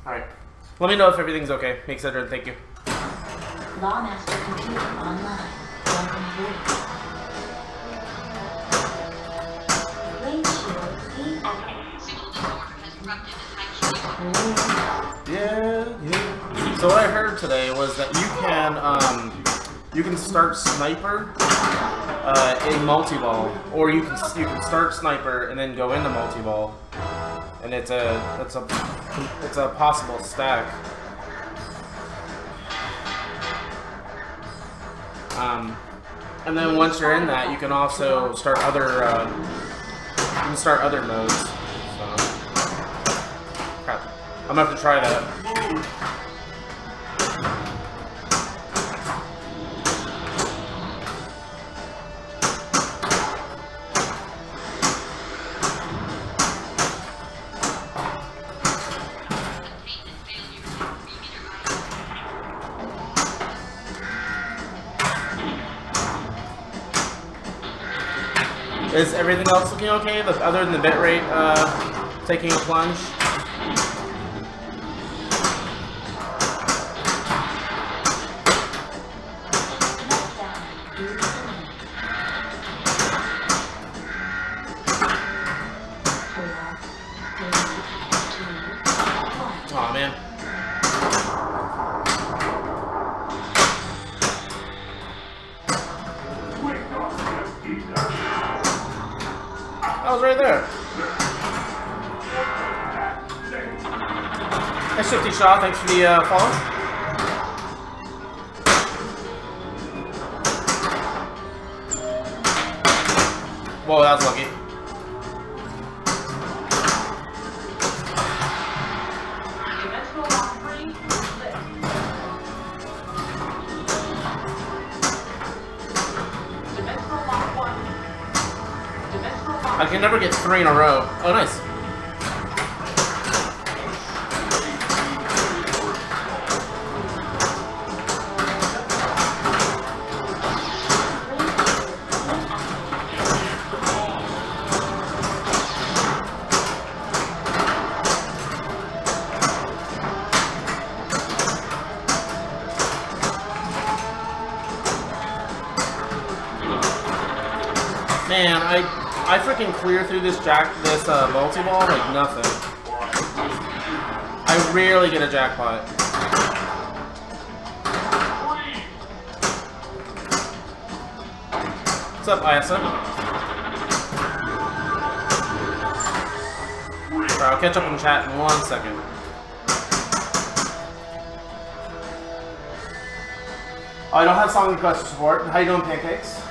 Alright. Let me know if everything's okay. Make Cedric, thank you. Lawmaster computer online. Welcome aboard. Range shield deactivated. Signal disorder has erupted at Yeah. So what I heard today was that you can start sniper in multi-ball, or you can start sniper and then go into multi-ball, and it's a possible stack. And then once you're in that, you can also start other modes. So, crap, I'm gonna have to try that. Is everything else looking okay, other than the bitrate taking a plunge? Aw, man. I was right there. Hey, Shifty Shaw, thanks for the follow. Whoa, that was lucky. I can never get 3 in a row. Oh, nice. Man, I freaking clear through this multi-ball like nothing. I rarely get a jackpot. What's up, ISM? Alright, I'll catch up in chat in 1 second. Oh, I don't have song request support. How you doing, Pancakes?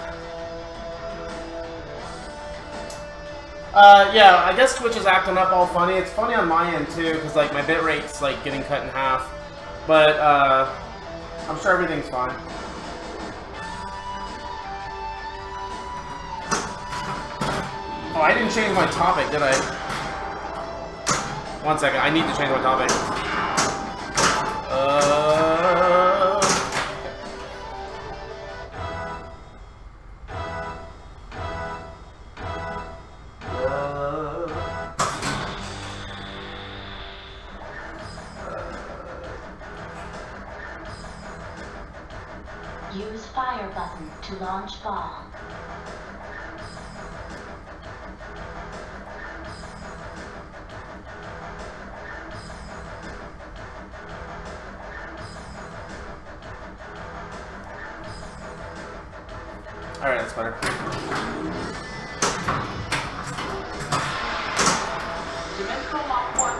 Yeah, I guess Twitch is acting up all funny. It's funny on my end too, because like my bitrate's like getting cut in half. But I'm sure everything's fine. Oh, I didn't change my topic, did I? 1 second, I need to change my topic. Use fire button to launch bomb. Alright, that's better. Dimensional lock 1.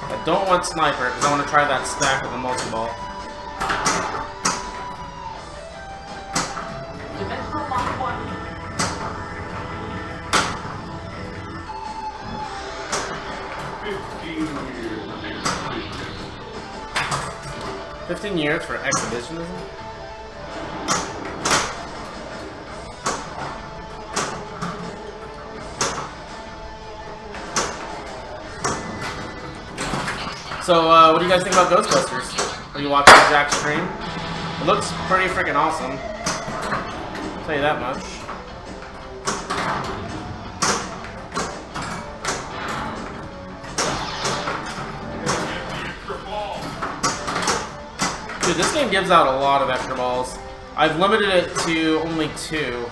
I don't want sniper because I want to try that stack with a multi-ball. Dimensional lock 1. 15 years for exhibitionism? So, what do you guys think about Ghostbusters? Are you watching Jack's stream? It looks pretty freaking awesome. I'll tell you that much. Dude, this game gives out a lot of extra balls. I've limited it to only 2.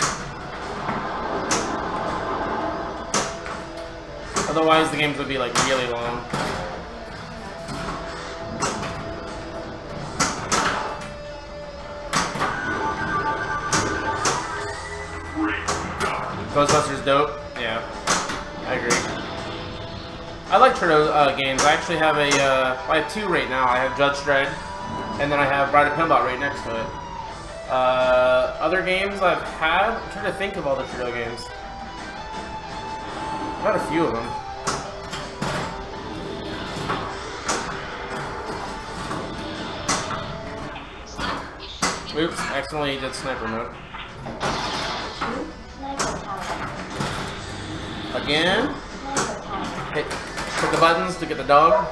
Otherwise, the games would be like really long. Ghostbusters dope. Yeah, I agree. I like Trudeau games. I actually have I have 2 right now. I have Judge Dredd, and then I have Dredd Pinball right next to it. Other games I've had. I'm trying to think of all the Trudeau games. I've had a few of them. Oops, accidentally did sniper mode. Again. Hit the buttons to get the dog.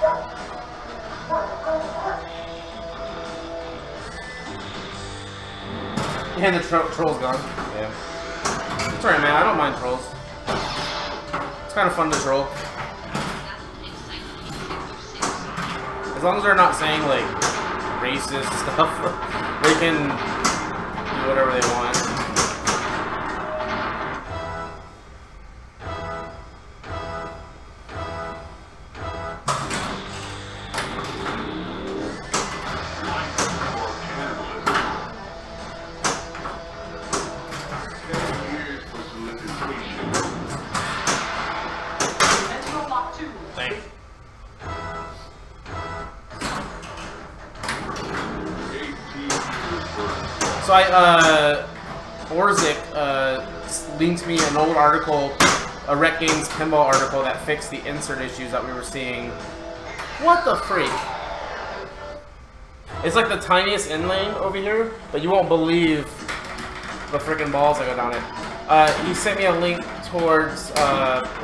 And the troll's gone. Yeah. It's alright, man. I don't mind trolls. It's kind of fun to troll. As long as they're not saying, like, racist stuff, they can do whatever they want. So Orzik linked me an old article, a Rec Games Pinball article that fixed the insert issues that we were seeing. What the freak? It's like the tiniest inlane over here, but you won't believe the freaking balls that go down it. He sent me a link towards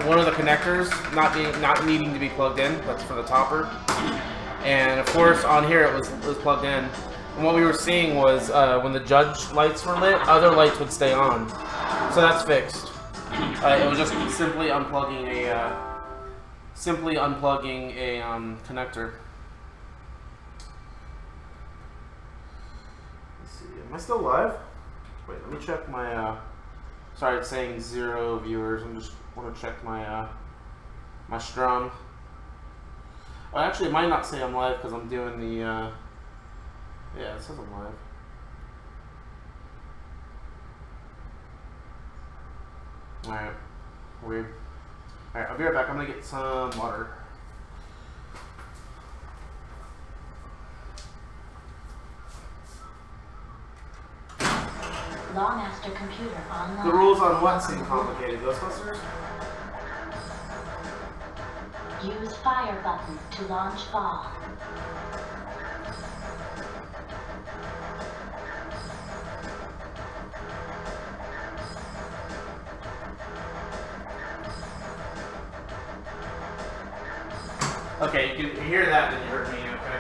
one of the connectors not needing to be plugged in. That's for the topper. And of course, on here it was plugged in. And what we were seeing was when the judge lights were lit, other lights would stay on. So that's fixed. It was just simply unplugging a connector. Let's see. Am I still live? Wait, let me check my. Sorry, it's saying 0 viewers. I just want to check my my strum. Oh, actually, it might not say I'm live because I'm doing the. Yeah, it says I'm live. Alright. Weird. Alright, I'll be right back. I'm gonna get some water. Lawmaster computer online. The rules on what seem complicated, Ghostbusters? Use fire button to launch ball. Okay, you can hear that, then you heard me, okay.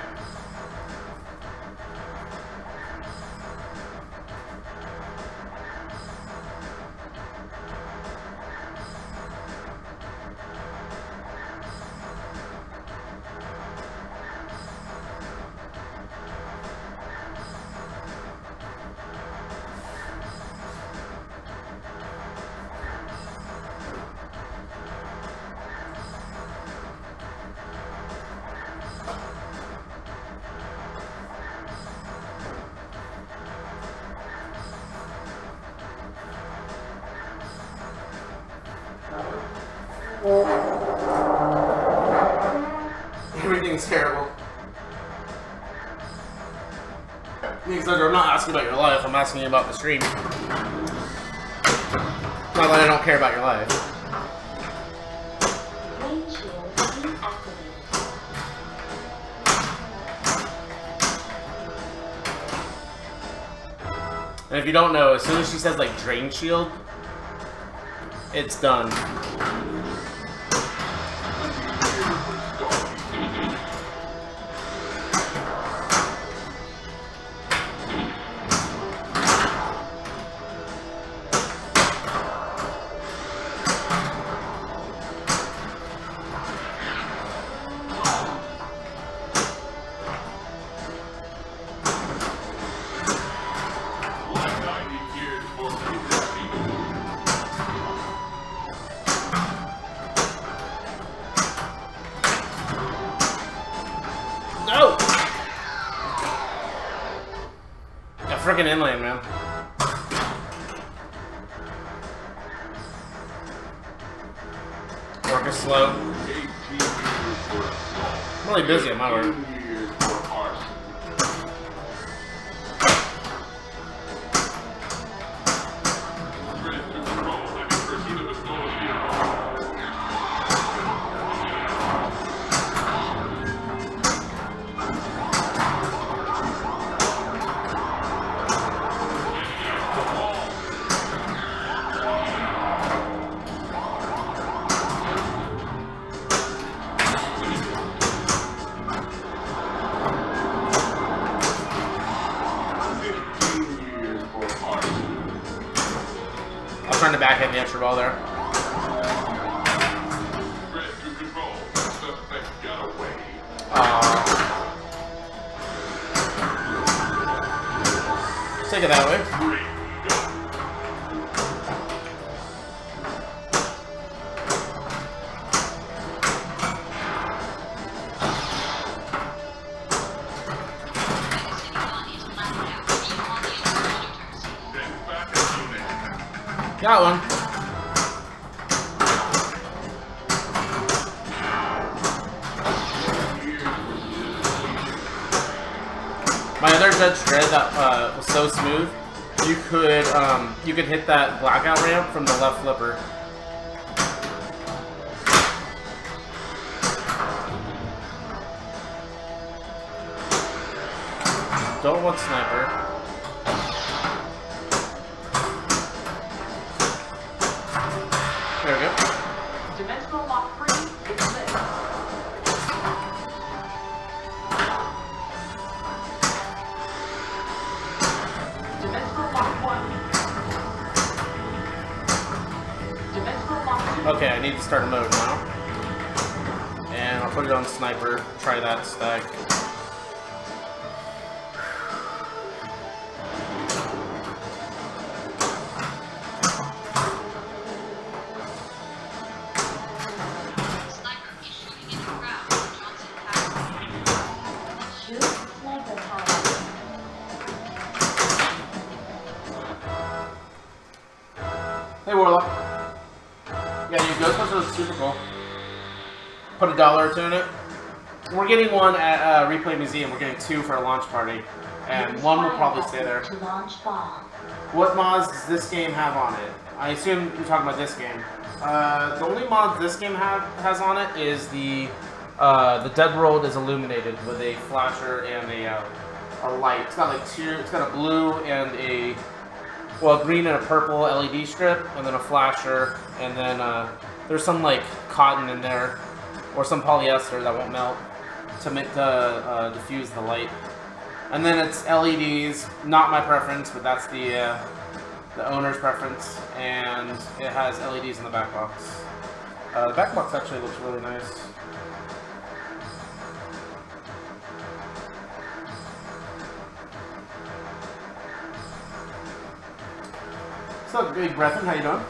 Everything's terrible. I'm not asking about your life, I'm asking you about the stream. Not that I don't care about your life. Windshield deactivated. And if you don't know, as soon as she says like drain shield, it's done. freaking inlane, man. Work is slow. I'm really busy at my work. Trying to backhand the extra ball there. Take it that way. Got one. My other Dredd that was so smooth, you could hit that blackout ramp from the left flipper. Don't want sniper. There we go. Dimensional lock free is lit. Dimensional lock 1. Dimensional lock 2. Okay, I need to start a mode now. And I'll put it on sniper. Try that stack. Hey Warlock. Yeah, your Ghostbusters was super cool. Put $1 or $2 in it. We're getting one at Replay Museum. We're getting 2 for a launch party. And one will probably stay there. To launch ball. What mods does this game have on it? I assume you're talking about this game. The only mods this game has on it is the Dead World is illuminated with a flasher and a light. It's got like 2. It's got a blue and a green and a purple LED strip, and then a flasher, and then there's some like cotton in there, or some polyester that won't melt to make diffuse the light. And then it's LEDs, not my preference, but that's the owner's preference, and it has LEDs in the back box. The back box actually looks really nice. What's up, Big Breathin'? How you doing?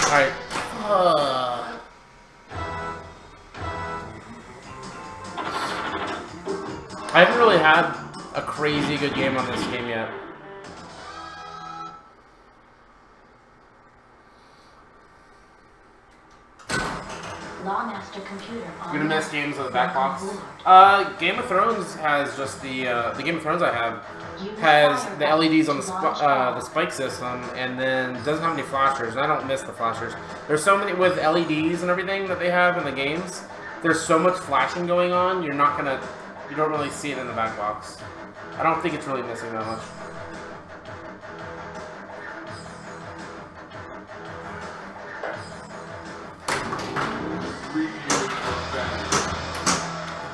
Alright. I haven't really had a crazy good game on this game yet. Lawmaster computer on. You're gonna miss games with the back box. Game of Thrones has just the Game of Thrones I have has the LEDs on the spike system, and then doesn't have any flashers. And I don't miss the flashers. There's so many with LEDs and everything that they have in the games. There's so much flashing going on. You don't really see it in the back box. I don't think it's really missing that much.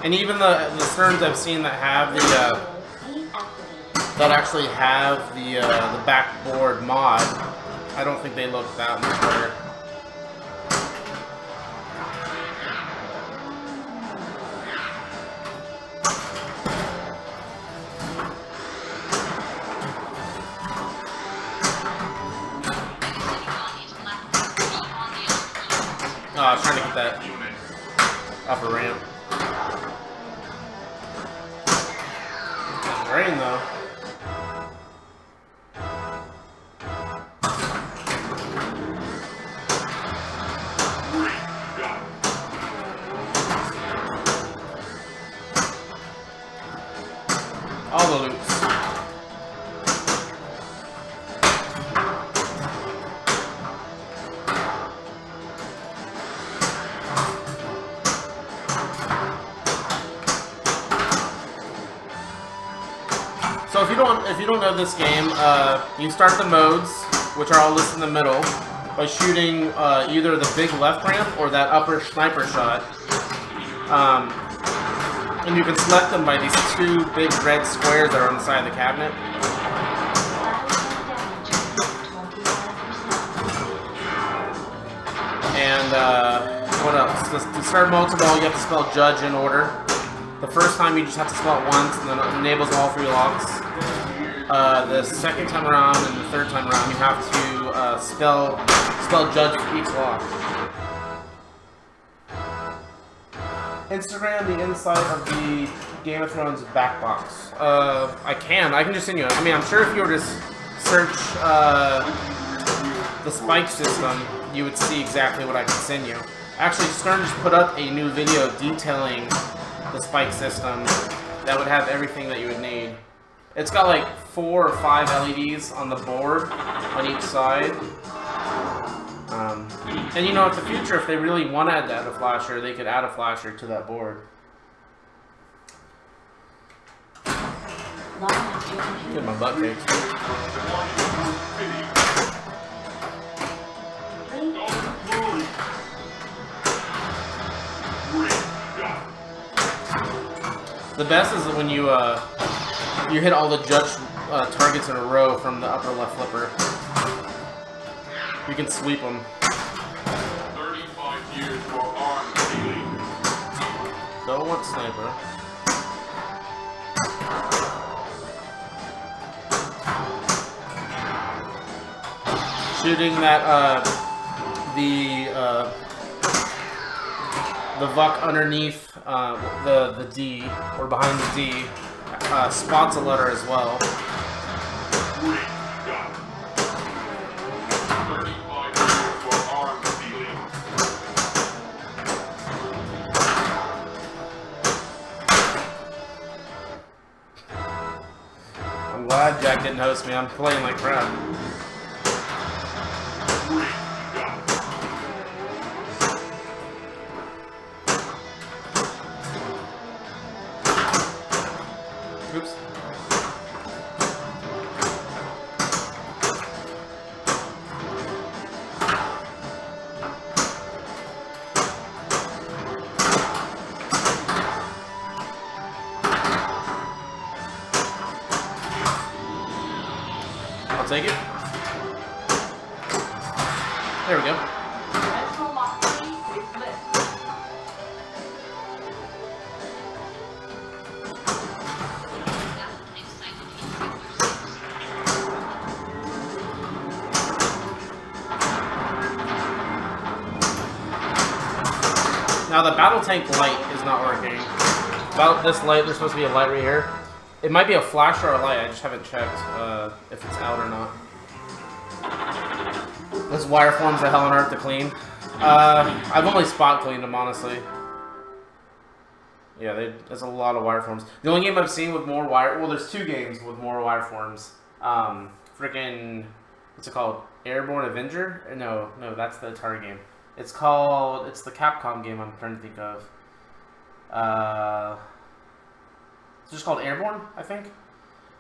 And even the Sterns I've seen that have the that actually have the backboard mod, I don't think they look that much better. I was trying to get that upper ramp. Rain though. All the loops. So if you don't know this game, you start the modes, which are all listed in the middle, by shooting either the big left ramp or that upper sniper shot. And you can select them by these two big red squares that are on the side of the cabinet. And what else? To start multi-ball, you have to spell judge in order. The first time you just have to spell it once, and then it enables all 3 locks. The second time around and the third time around, you have to spell judge for each lock. Instagram the inside of the Game of Thrones back box. I can just send you it. I mean, I'm sure if you were to search the spike system, you would see exactly what I can send you. Actually, Stern just put up a new video detailing the spike system that would have everything that you would need. It's got like 4 or 5 LEDs on the board on each side. And you know, in the future, if they really want to add a flasher, they could add a flasher to that board. Get my butt kicked. The best is when you hit all the judge targets in a row from the upper left flipper. You can sweep them. 35 years for armed stealing. Don't want sniper. Shooting that the VUC underneath the D or behind the D spots a letter as well. I'm glad Jack didn't host me. I'm playing like crap. Oops. I'll take it. There we go. Dimensional lock 3 is lit. Now the battle tank light is not working. About this light, there's supposed to be a light right here. It might be a flash or a light, I just haven't checked if it's out or not. This wire form's a hell on earth to clean. I've only spot cleaned them, honestly. Yeah, there's a lot of wire forms. The only game I've seen with more wire, well, there's 2 games with more wire forms. Frickin', what's it called? Airborne Avenger? No, that's the Atari game. It's the Capcom game I'm trying to think of. It's just called Airborne, I think.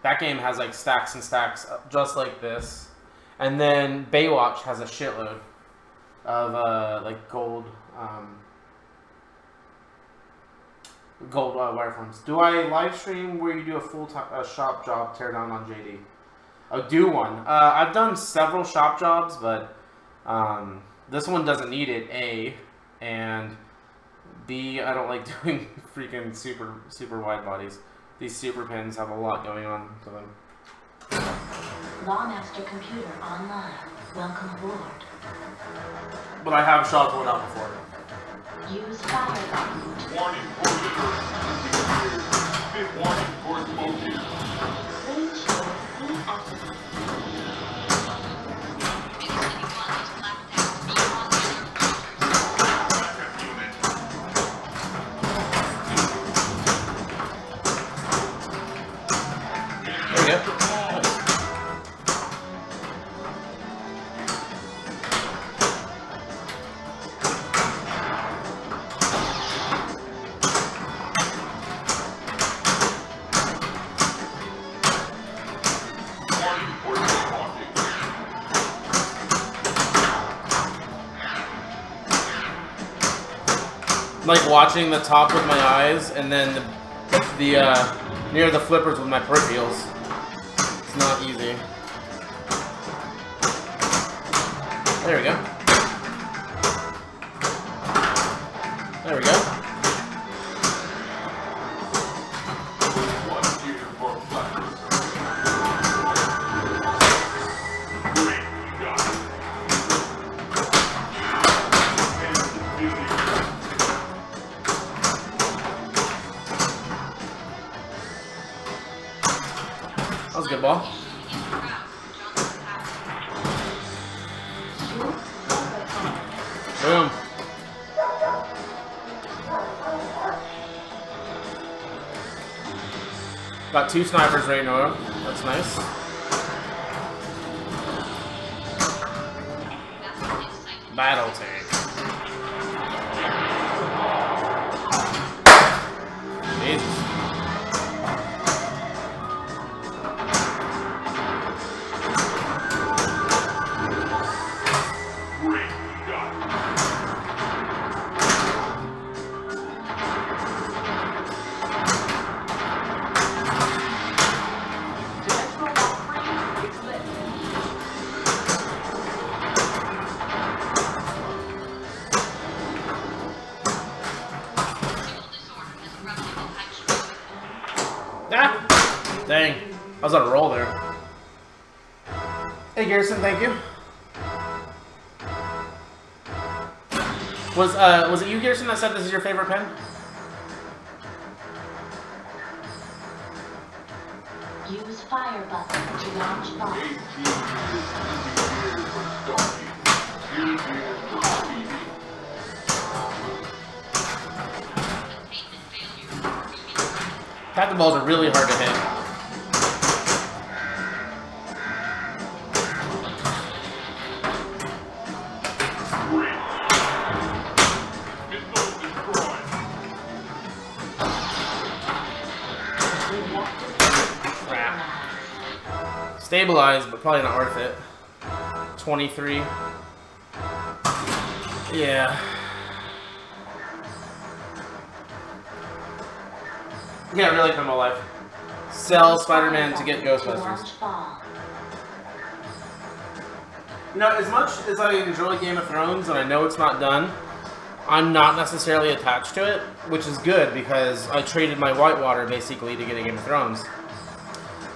That game has like stacks and stacks, just like this. And then Baywatch has a shitload of like gold wireforms. Do I live stream where you do a full shop job teardown on JD? Oh, do one. I've done several shop jobs, but this one doesn't need it. A, and B, I don't like doing freaking super wide bodies. These super pins have a lot going on to them. Lawmaster computer online. Welcome aboard. But I have shot one out before. Use fire button. Warning for litter. Warning for smoking. Range shield inactive. Backup unit. There we go. Warning for sleepwalking. Like watching the top with my eyes, and then the near the flippers with my peripherals. It's not easy. There we go. There we go. One gear for flappers. Great, you got it. And busy. That was a good ball. Boom. Got 2 snipers right now. That's nice. Battle tank. Jesus. Great, you got it. Dimensional lock free is lit. Ah! Dang. I was on a roll there. Hey Garrison, thank you. Was it you, Garrison, that said this is your favorite pen? Use fire button to launch bomb. 18 gears for stalking. 2 gears for speeding. Tactical balls are really hard to hit. Great. Missile destroyed. Crap. Stabilized, but probably not worth it. 23. Yeah. Yeah, really come alive. Sell Spider-Man to get Ghostbusters. Launch bomb. You know, as much as I enjoy Game of Thrones and I know it's not done, I'm not necessarily attached to it, which is good because I traded my Whitewater basically to get a Game of Thrones.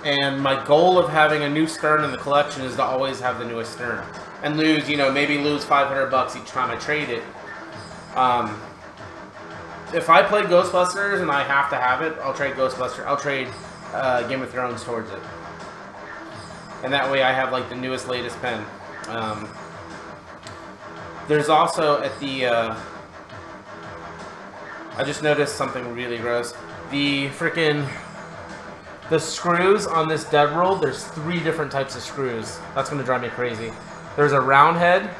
And my goal of having a new Stern in the collection is to always have the newest Stern. And lose, you know, maybe lose $500 each time I trade it. If I play Ghostbusters and I have to have it, I'll trade Ghostbusters. I'll trade Game of Thrones towards it. And that way I have like the newest, latest pen. There's also at the, I just noticed something really gross. The screws on this dead roll, there's 3 different types of screws. That's gonna drive me crazy. There's a round head,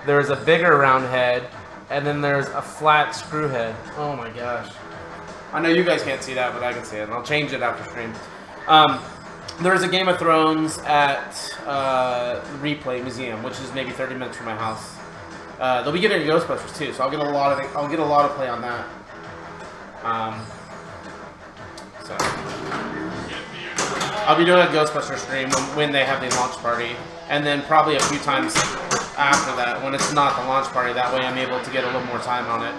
there's a bigger round head, and then there's a flat screw head. Oh my gosh. I know you guys can't see that, but I can see it, and I'll change it after stream. There's a Game of Thrones at Replay Museum, which is maybe 30 minutes from my house. They'll be getting Ghostbusters too, so I'll get a lot of play on that. So I'll be doing a Ghostbuster stream when they have the launch party, and then probably a few times after that when it's not the launch party. That way I'm able to get a little more time on it.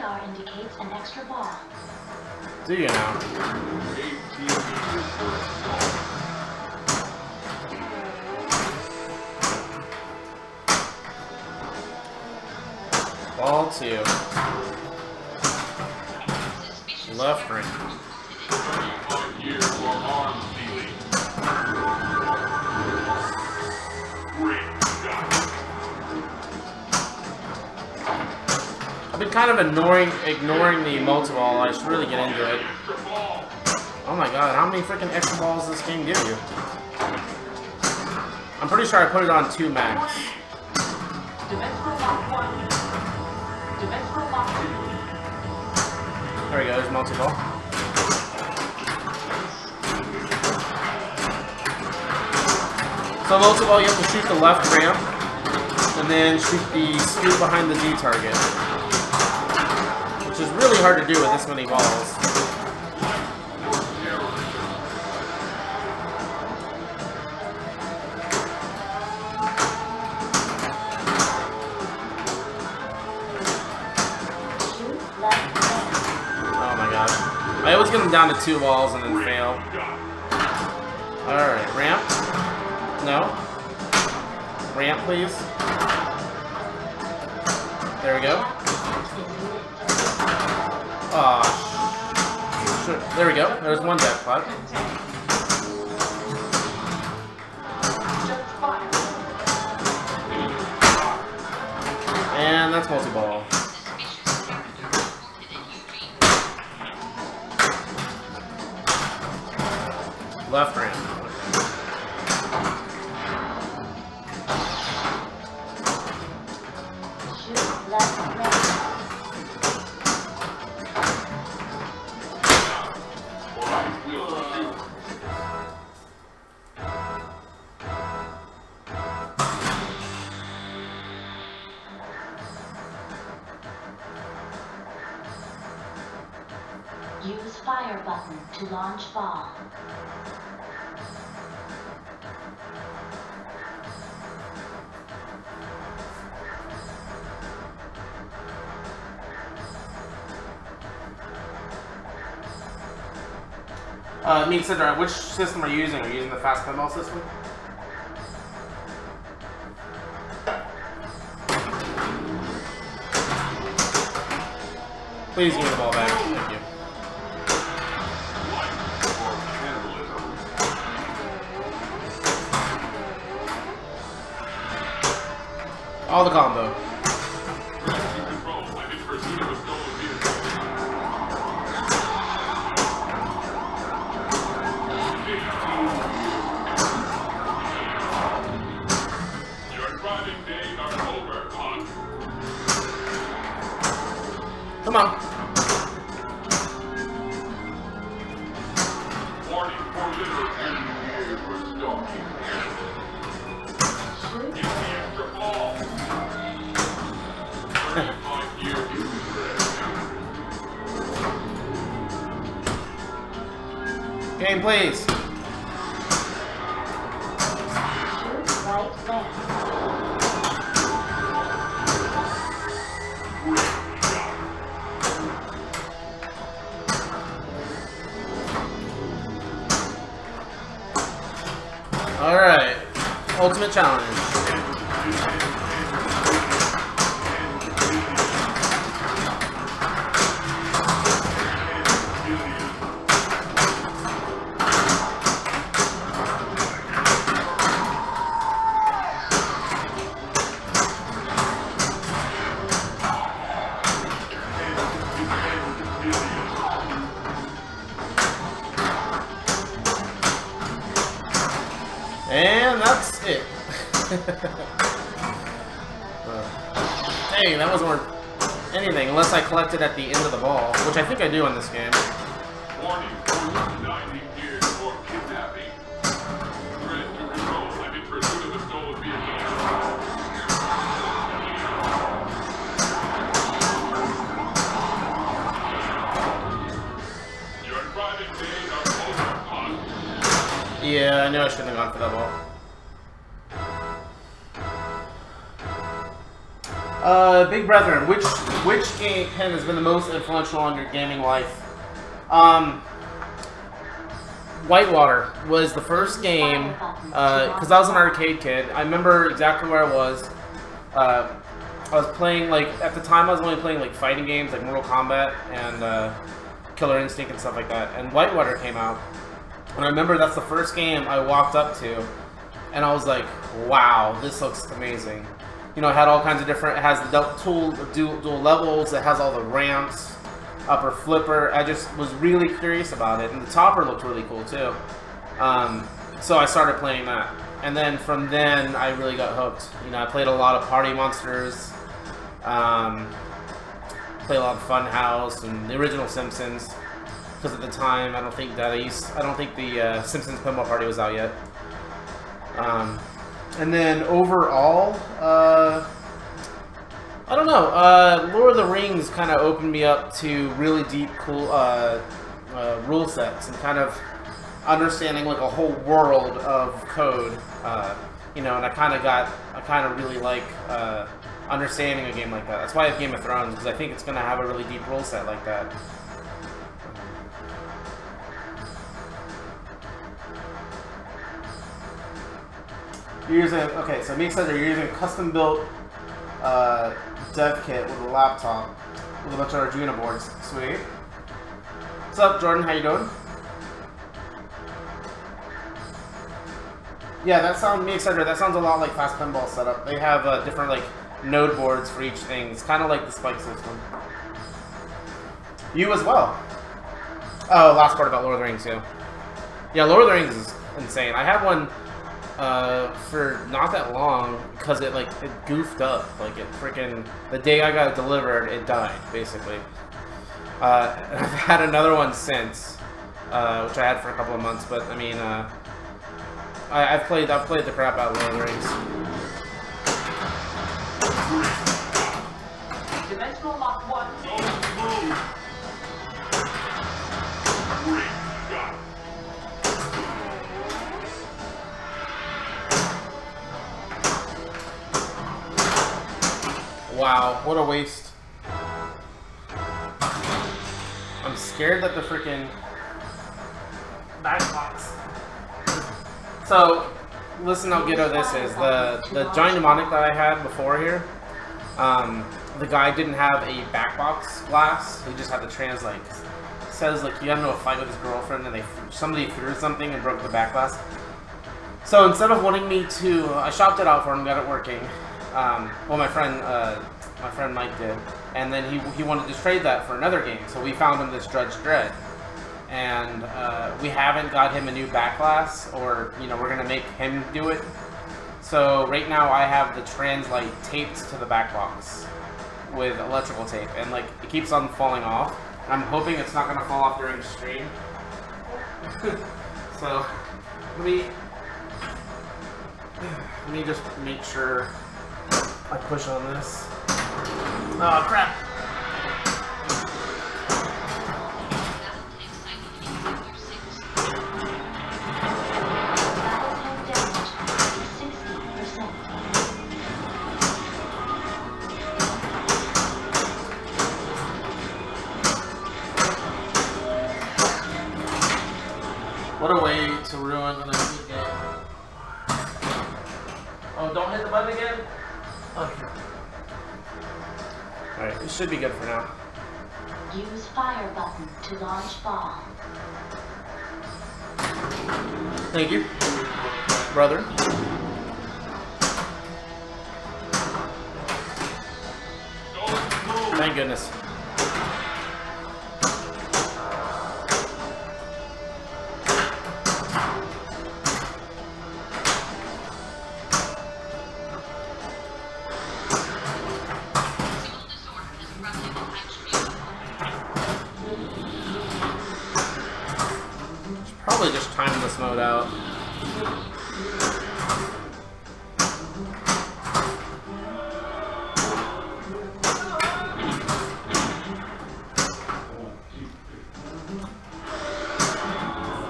star indicates an extra ball. Do you now? 18 meters for a start. Ball 2. Left ring. 25 years for arm stealing. Great shot. I've been kind of ignoring the multi-ball. I should really get into it. Extra ball. Oh my god, how many freaking extra balls does this game give you? I'm pretty sure I put it on 2 max. Defense robot 1. Defense robot 2. There we go, there's multi-ball. So multi-ball, you have to shoot the left ramp, and then shoot the scoop behind the D target. Which is really hard to do with this many balls. Shoot left ramp. Oh my god. I always get them down to 2 balls and then fail. Alright, ramp. No. Ramp, please. There we go. Aw. Sure. There we go. There's one jackpot. Just fire. And that's multi-ball. Suspicious character reported in Eugene. Left ramp. Shoot left ramp. Right wheel shoot. Use fire button to launch ball. Me and Sidra, which system are you using? Are you using the fast pinball system? Please give me the ball back. Thank you. Life or cannibalism. All the combo. Rescue control. I'm in pursuit of a stolen vehicle. Your driving days are over, hon. Come on. Warning for litter. 10 years for stalking. Shoot Give me extra ball. 35 years in Dredd. Game, please. shoot right ramp. Great shot. Alright. Ultimate challenge. And that's it. Dang, that wasn't worth anything unless I collect it at the end of the ball, which I think I do in this game. Warning for 90 years for kidnapping. Dredd to control. I'm in pursuit of a stolen vehicle. Your driving days are over, hon. Yeah, I knew I shouldn't have gone for that ball. Big Brethren, which game has been the most influential on your gaming life? Whitewater was the first game, because I was an arcade kid. I remember exactly where I was. I was playing, like, at the time I was only playing, like, fighting games, like Mortal Kombat and Killer Instinct and stuff like that. And Whitewater came out. And I remember that's the first game I walked up to. And I was like, wow, this looks amazing. You know, it had all kinds of different, it has the dual levels, it has all the ramps, upper flipper. I just was really curious about it. And the topper looked really cool too. So I started playing that. And then from then, I really got hooked. You know, I played a lot of Party Monsters, played a lot of Funhouse and the original Simpsons. Because at the time, I don't think the Simpsons Pinball Party was out yet. And then overall, I don't know. Lord of the Rings kind of opened me up to really deep, cool rule sets and kind of understanding like a whole world of code. You know, and I kind of really like understanding a game like that. That's why I have Game of Thrones, because I think it's going to have a really deep rule set like that. You're using, okay, so me said you're using a custom-built dev kit with a laptop with a bunch of Arduino boards. Sweet. What's up, Jordan? How you doing? Yeah, that sounds, me excited. That sounds a lot like Fast Pinball setup. They have different like node boards for each thing. It's kind of like the Spike system. You as well. Oh, last part about Lord of the Rings too. Yeah, Lord of the Rings is insane. I had one for not that long because it goofed up. Like it freaking, the day I got it delivered, it died basically. I've had another one since, which I had for a couple of months. But I mean, I've played the crap out of Lord of the Rings. Dimensional lock 1. Wow, what a waste. I'm scared that the freaking backbox. So, listen how ghetto this is. The giant mnemonic that I had before here, the guy didn't have a backbox glass. He just had to translate. It says like he got into a fight with his girlfriend and somebody threw something and broke the back glass. So instead of wanting me to, I shopped it out for him, got it working. Well, my friend Mike did, and then he wanted to trade that for another game. So we found him this Dredd, and we haven't got him a new back glass, or you know, we're gonna make him do it. So right now I have the translate taped to the back box with electrical tape, and like it keeps on falling off. I'm hoping it's not gonna fall off during stream. So let me just make sure I push on this. Oh crap! What a way to ruin an good game. Oh, don't hit the button again? Okay. Alright, it should be good for now. Use fire button to launch bomb. Thank you, brother. Thank goodness. Probably just time this mode out.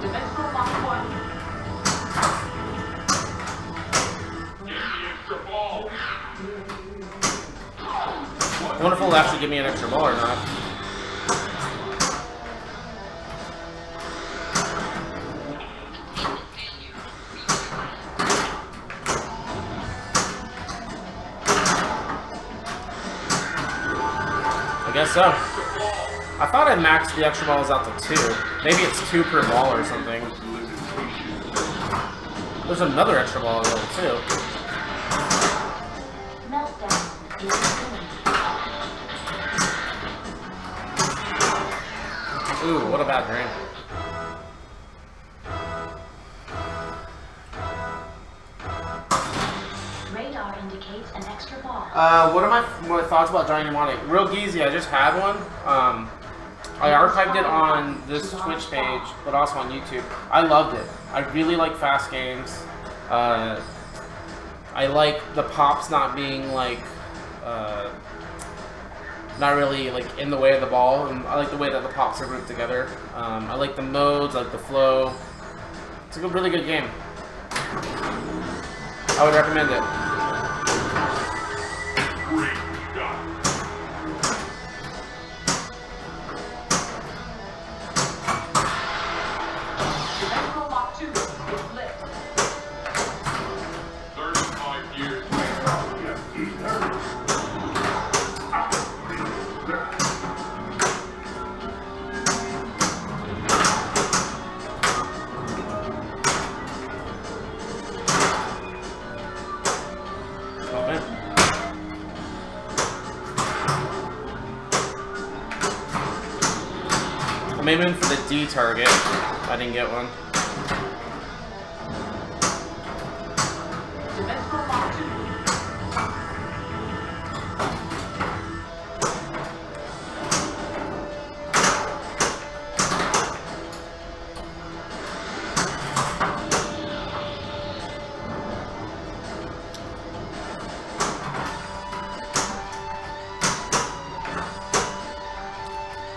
Dimensional lock 1. Get the extra ball. wonder if it'll actually give me an extra ball or not. I guess so. I thought I maxed the extra balls out to 2. Maybe it's 2 per ball or something. There's another extra ball level too. Meltdown is imminent. Ooh, what a bad drink. Radar indicates an extra ball. What are my thoughts about Giant Mnemonic? Real easy, I just had one. I archived it on this Twitch page, but also on YouTube. I loved it. I really like fast games. I like the pops not being like, not really like in the way of the ball, and I like the way that the pops are grouped together. I like the modes, I like the flow. It's a really good game. I would recommend it. Great shot. Dimensional Lock 2 is lit. 35 years. Okay. I'm aiming for the D target. I didn't get one. Dimensional Lock 2.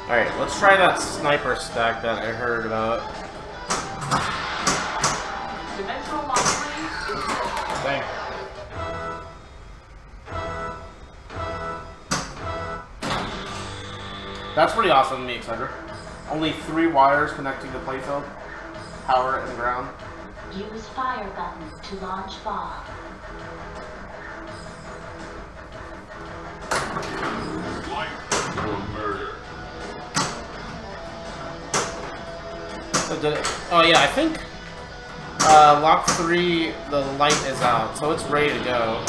Alright, let's try that sniper stack that I heard about. Dimensional Lock 3 is lit. Dang. That's pretty awesome, me, etc. Only 3 wires connecting the playfield, power, and ground. Use fire button to launch bomb. Life or murder. So did it, oh yeah, I think lock 3, the light is out, so it's ready to go.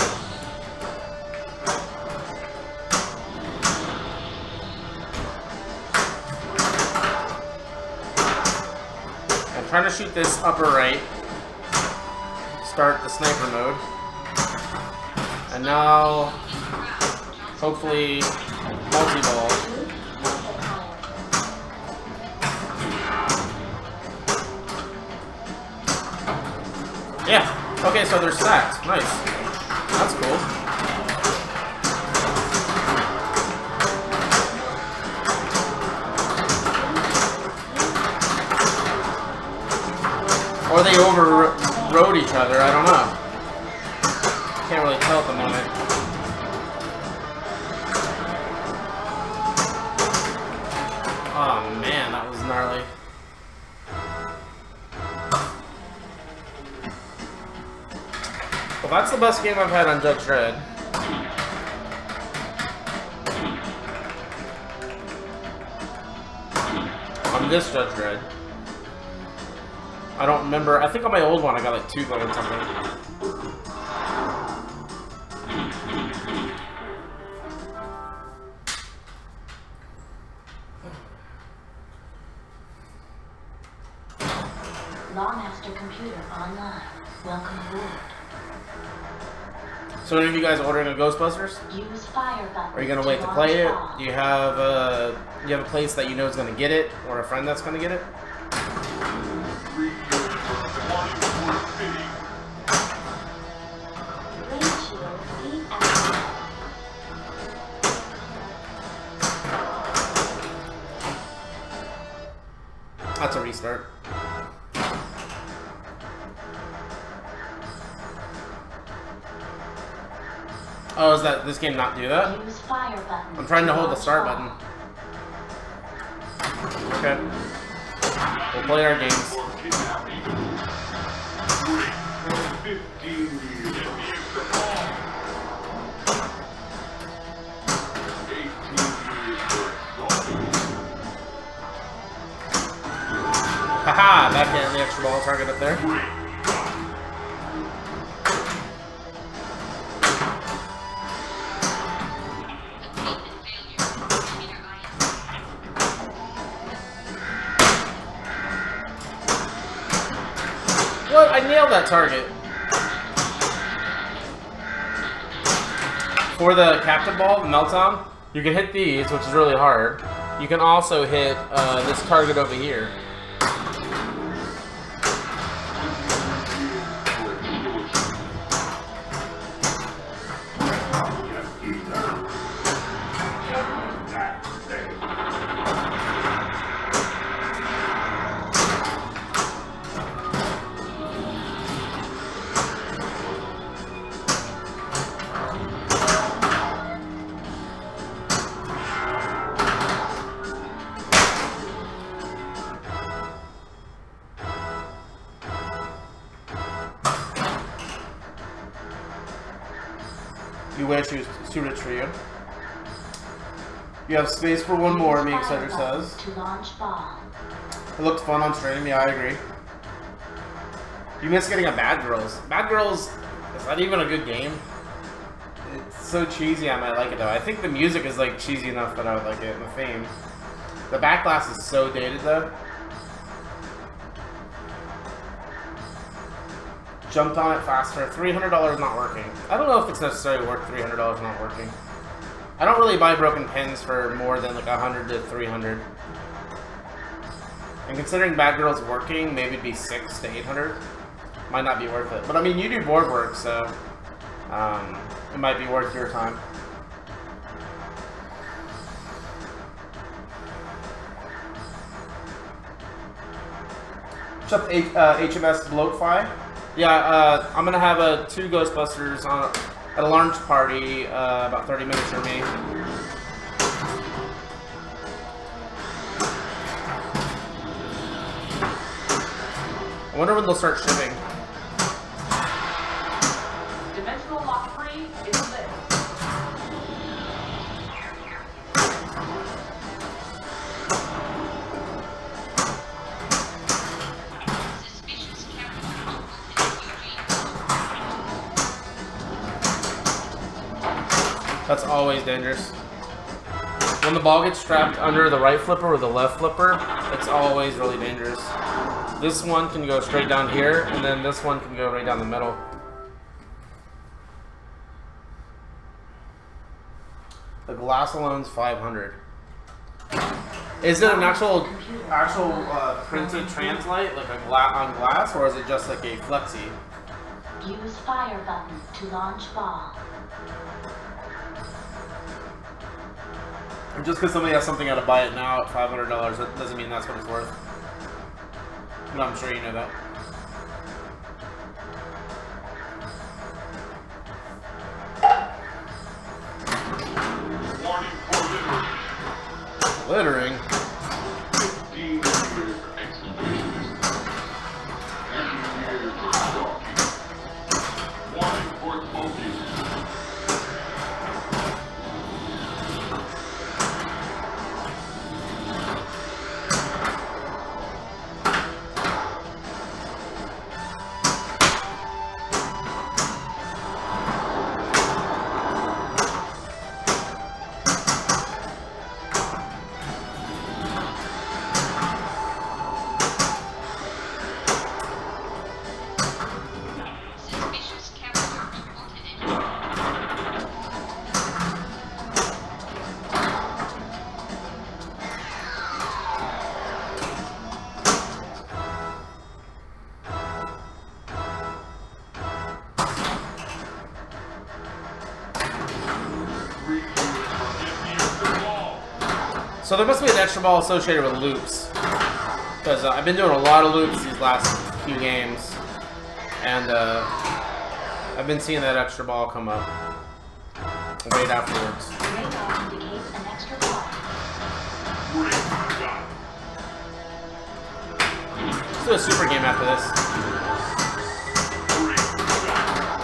I'm trying to shoot this upper right. Start the sniper mode. And now, hopefully, multi-ball. Yeah. Okay, so they're stacked. Nice. That's cool. Or they overrode each other. I don't know. Can't really tell at the moment. Oh man, that was gnarly. Well, that's the best game I've had on Judge Dredd. On this Judge Dredd. I don't remember. I think on my old one I got like 2 going something. Lawmaster computer online. Welcome aboard. So any of you guys ordering a Ghostbusters? Use fire button. Are you gonna wait to launch play it? bomb. Do you have a place that you know is gonna get it, or a friend that's gonna get it? 3 years from Washington City. Rain shield deactivated. That's a restart. Oh, is that this game not do that? Use fire button. I'm trying to hold the launch start bomb. button. Okay. We'll play our games. For kidnapping. 15 years. Get the extra ball. 18 years for assault. Haha! Backhand the extra ball target up there. What? I nailed that target. For the captive ball, the meltdown, you can hit these, which is really hard. You can also hit this target over here. You wish you suited for you. You have space for one more, me Exciter says. To launch ball. It looked fun on stream, yeah, I agree. You miss getting a Bad Girls. Bad Girls, is that even a good game? It's so cheesy, I might like it though. I think the music is like cheesy enough that I would like it, and the theme. The back glass is so dated though. Jumped on it faster. $300 not working. I don't know if it's necessarily worth $300 not working. I don't really buy broken pins for more than like 100 to 300. And considering Bad Girls working, maybe it'd be 600 to 800. Might not be worth it. But I mean, you do board work, so it might be worth your time. What's up, HMS Bloatfly? Yeah, I'm gonna have 2 Ghostbusters on at a launch party about 30 minutes from me. I wonder when they'll start shipping. Dimensional lock 3 is lit. Suspicious character. That's always dangerous. When the ball gets trapped under the right flipper or the left flipper, it's always really dangerous. This one can go straight down here, and then this one can go right down the middle. The glass alone's 500. Is it an actual printed translite, like a on glass, or is it just like a flexi? Use fire button to launch ball. Just because somebody has something out to buy it now at $500, that doesn't mean that's what it's worth. But I'm sure you know that. Warning for littering. Littering? 15 years for exhibitionist. 10 years for stalking. Warning for smoking. Suspicious character reported in. So there must be an extra ball associated with loops. Because I've been doing a lot of loops these last few games. And I've been seeing that extra ball come up. wait afterwards. Radar indicates an extra bar. Great shot. Let's do a super game after this. Great shot.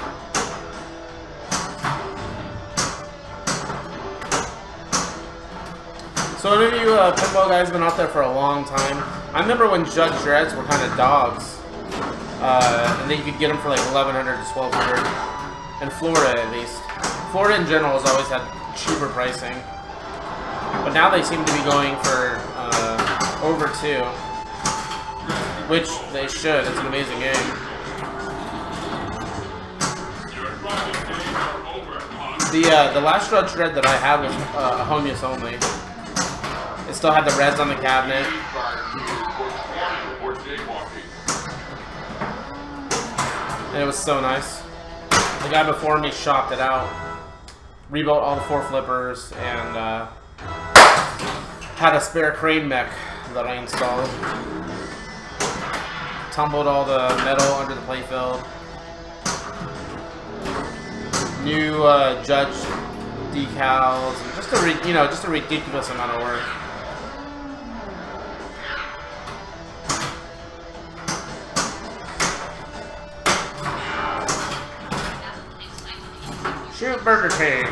So any of you pinball guys have been out there for a long time. I remember when Judge Dredds were kind of dogs. And then you could get them for like $1,100 to $1,200. In Florida at least. Florida in general has always had cheaper pricing. But now they seem to be going for over $2. Which they should. It's an amazing game. Your fun days are over, Pun. The last Dredd that I had was home use only. It still had the reds on the cabinet. And it was so nice. The guy before me shopped it out. Rebuilt all the 4 flippers and had a spare crane mech that I installed. Tumbled all the metal under the playfield. New Judge decals, and just a ridiculous amount of work. Shoot Burger King.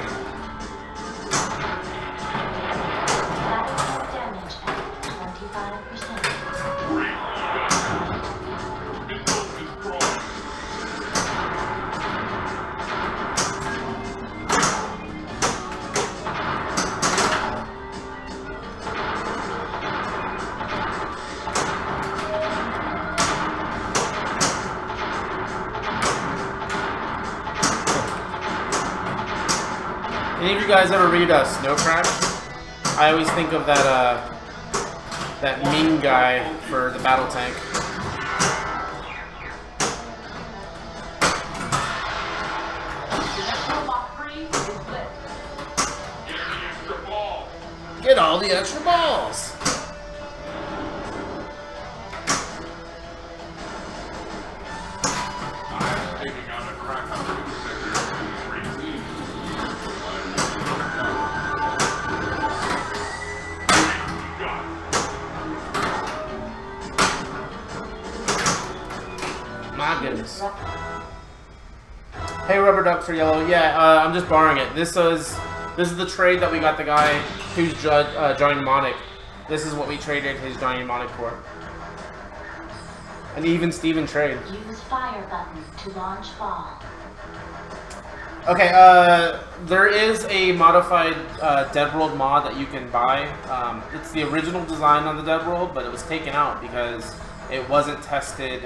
Battery damage at 25%. Great shot. Missile destroyed. Any of you guys ever read Snow Crash? I always think of that that mean guy for the battle tank. Dimensional lock 3 is lit. Get the extra ball. Get all the extra balls! I'm taking out a crack on the sector 3 teams. My goodness. Hey, Rubber Duck for Yellow. Yeah, I'm just borrowing it. This is the trade that we got the guy who's Johnny Mnemonic. This is what we traded his Johnny Mnemonic for. An even Steven trade. Use fire button to launch ball. Okay, there is a modified Dead World mod that you can buy. It's the original design on the Dead World, but it was taken out because it wasn't tested.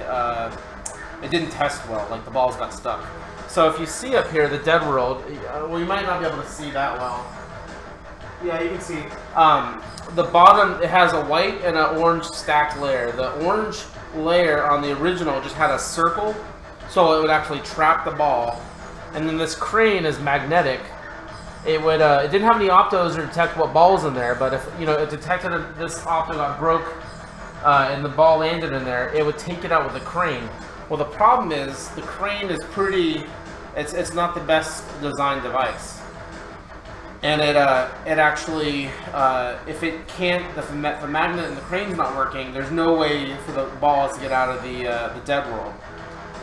It didn't test well, like the balls got stuck. So if you see up here, the Dead World, well, you might not be able to see that well. Yeah, you can see. The bottom, it has a white and an orange stacked layer. The orange layer on the original just had a circle, so it would actually trap the ball. And then this crane is magnetic. It would, it didn't have any optos to detect what ball was in there, but if, it detected this opto got broke and the ball landed in there, it would take it out with the crane. Well, the problem is the crane is pretty, it's not the best designed device. And it actually, if it can't, if the magnet and the crane's not working, there's no way for the balls to get out of the Dead World.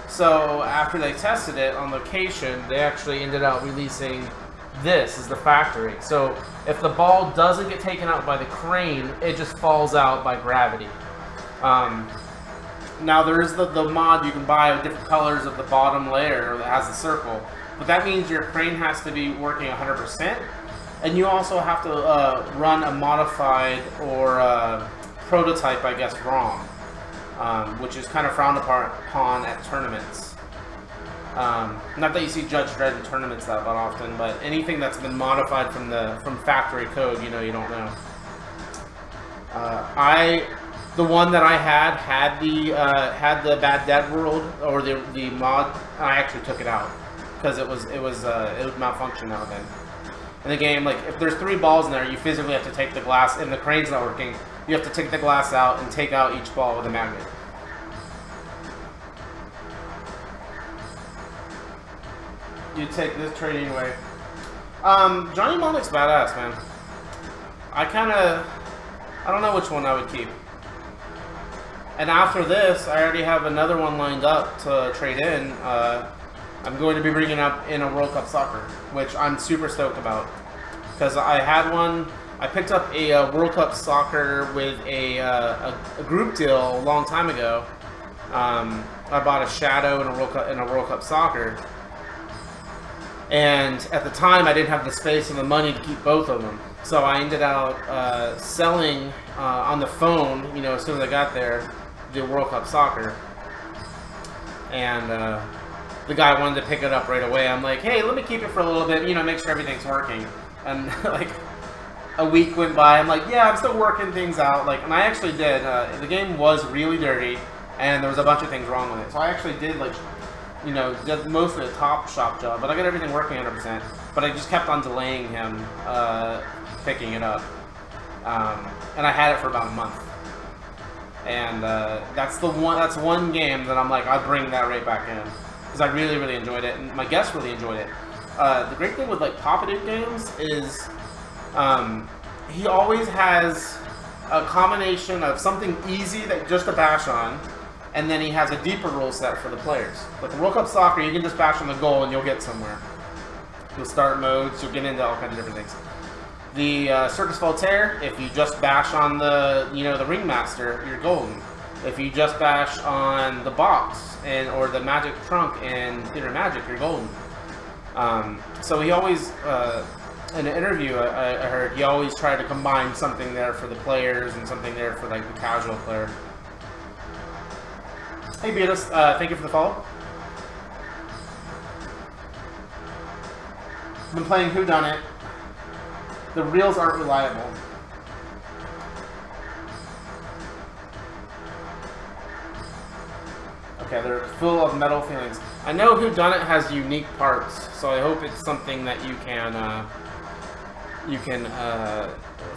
So after they tested it on location, they actually ended up releasing this as the factory. So if the ball doesn't get taken out by the crane, it just falls out by gravity. Now there is the mod you can buy with different colors of the bottom layer that has the circle, but that means your crane has to be working 100%, and you also have to run a modified or prototype, I guess, ROM, which is kind of frowned upon at tournaments. Not that you see Judge Dredd in tournaments that often, but anything that's been modified from factory code, you don't know. The one that I had the bad Dead World or the mod. I actually took it out because it would malfunction now and then. In the game, like if there's 3 balls in there, you physically have to take the glass, and the crane's not working. You have to take the glass out and take out each ball with a magnet. You take this trade anyway. Johnny Mnemonics badass, man. I don't know which one I would keep. And after this, I already have another one lined up to trade in. I'm going to be bringing up in a World Cup Soccer, which I'm super stoked about. Because I had one, I picked up a World Cup Soccer with a group deal a long time ago. I bought a Shadow in a World Cup Soccer. And at the time, I didn't have the space and the money to keep both of them. So I ended up selling on the phone, you know, as soon as I got there, the World Cup Soccer. And the guy wanted to pick it up right away. I'm like, hey, let me keep it for a little bit, you know, make sure everything's working. And like a week went by, I'm like, yeah, I'm still working things out. Like, and I actually did. The game was really dirty, and there was a bunch of things wrong with it. So I actually did, like, you know, did mostly a top shop job, but I got everything working 100%. But I just kept on delaying him picking it up, and I had it for about a month. And that's one game that I'm like, I'll bring that right back in, because I really enjoyed it, and my guests really enjoyed it. The great thing with like Pop-It games is he always has a combination of something easy that just to bash on, and then he has a deeper rule set for the players. Like the World Cup Soccer, you can just bash on the goal and you'll get somewhere. You'll start modes, you'll get into all kinds of different things. The Circus Voltaire, if you just bash on the, you know, the Ringmaster, you're golden. If you just bash on the box or the Magic Trunk in Theater Magic, you're golden. So he always, in an interview I heard, he always tried to combine something there for the players and something there for like the casual player. Hey Beatus, thank you for the follow. Been playing Whodunit. The reels aren't reliable. Okay, they're full of metal feelings. I know Whodunit has unique parts, so I hope it's something that you can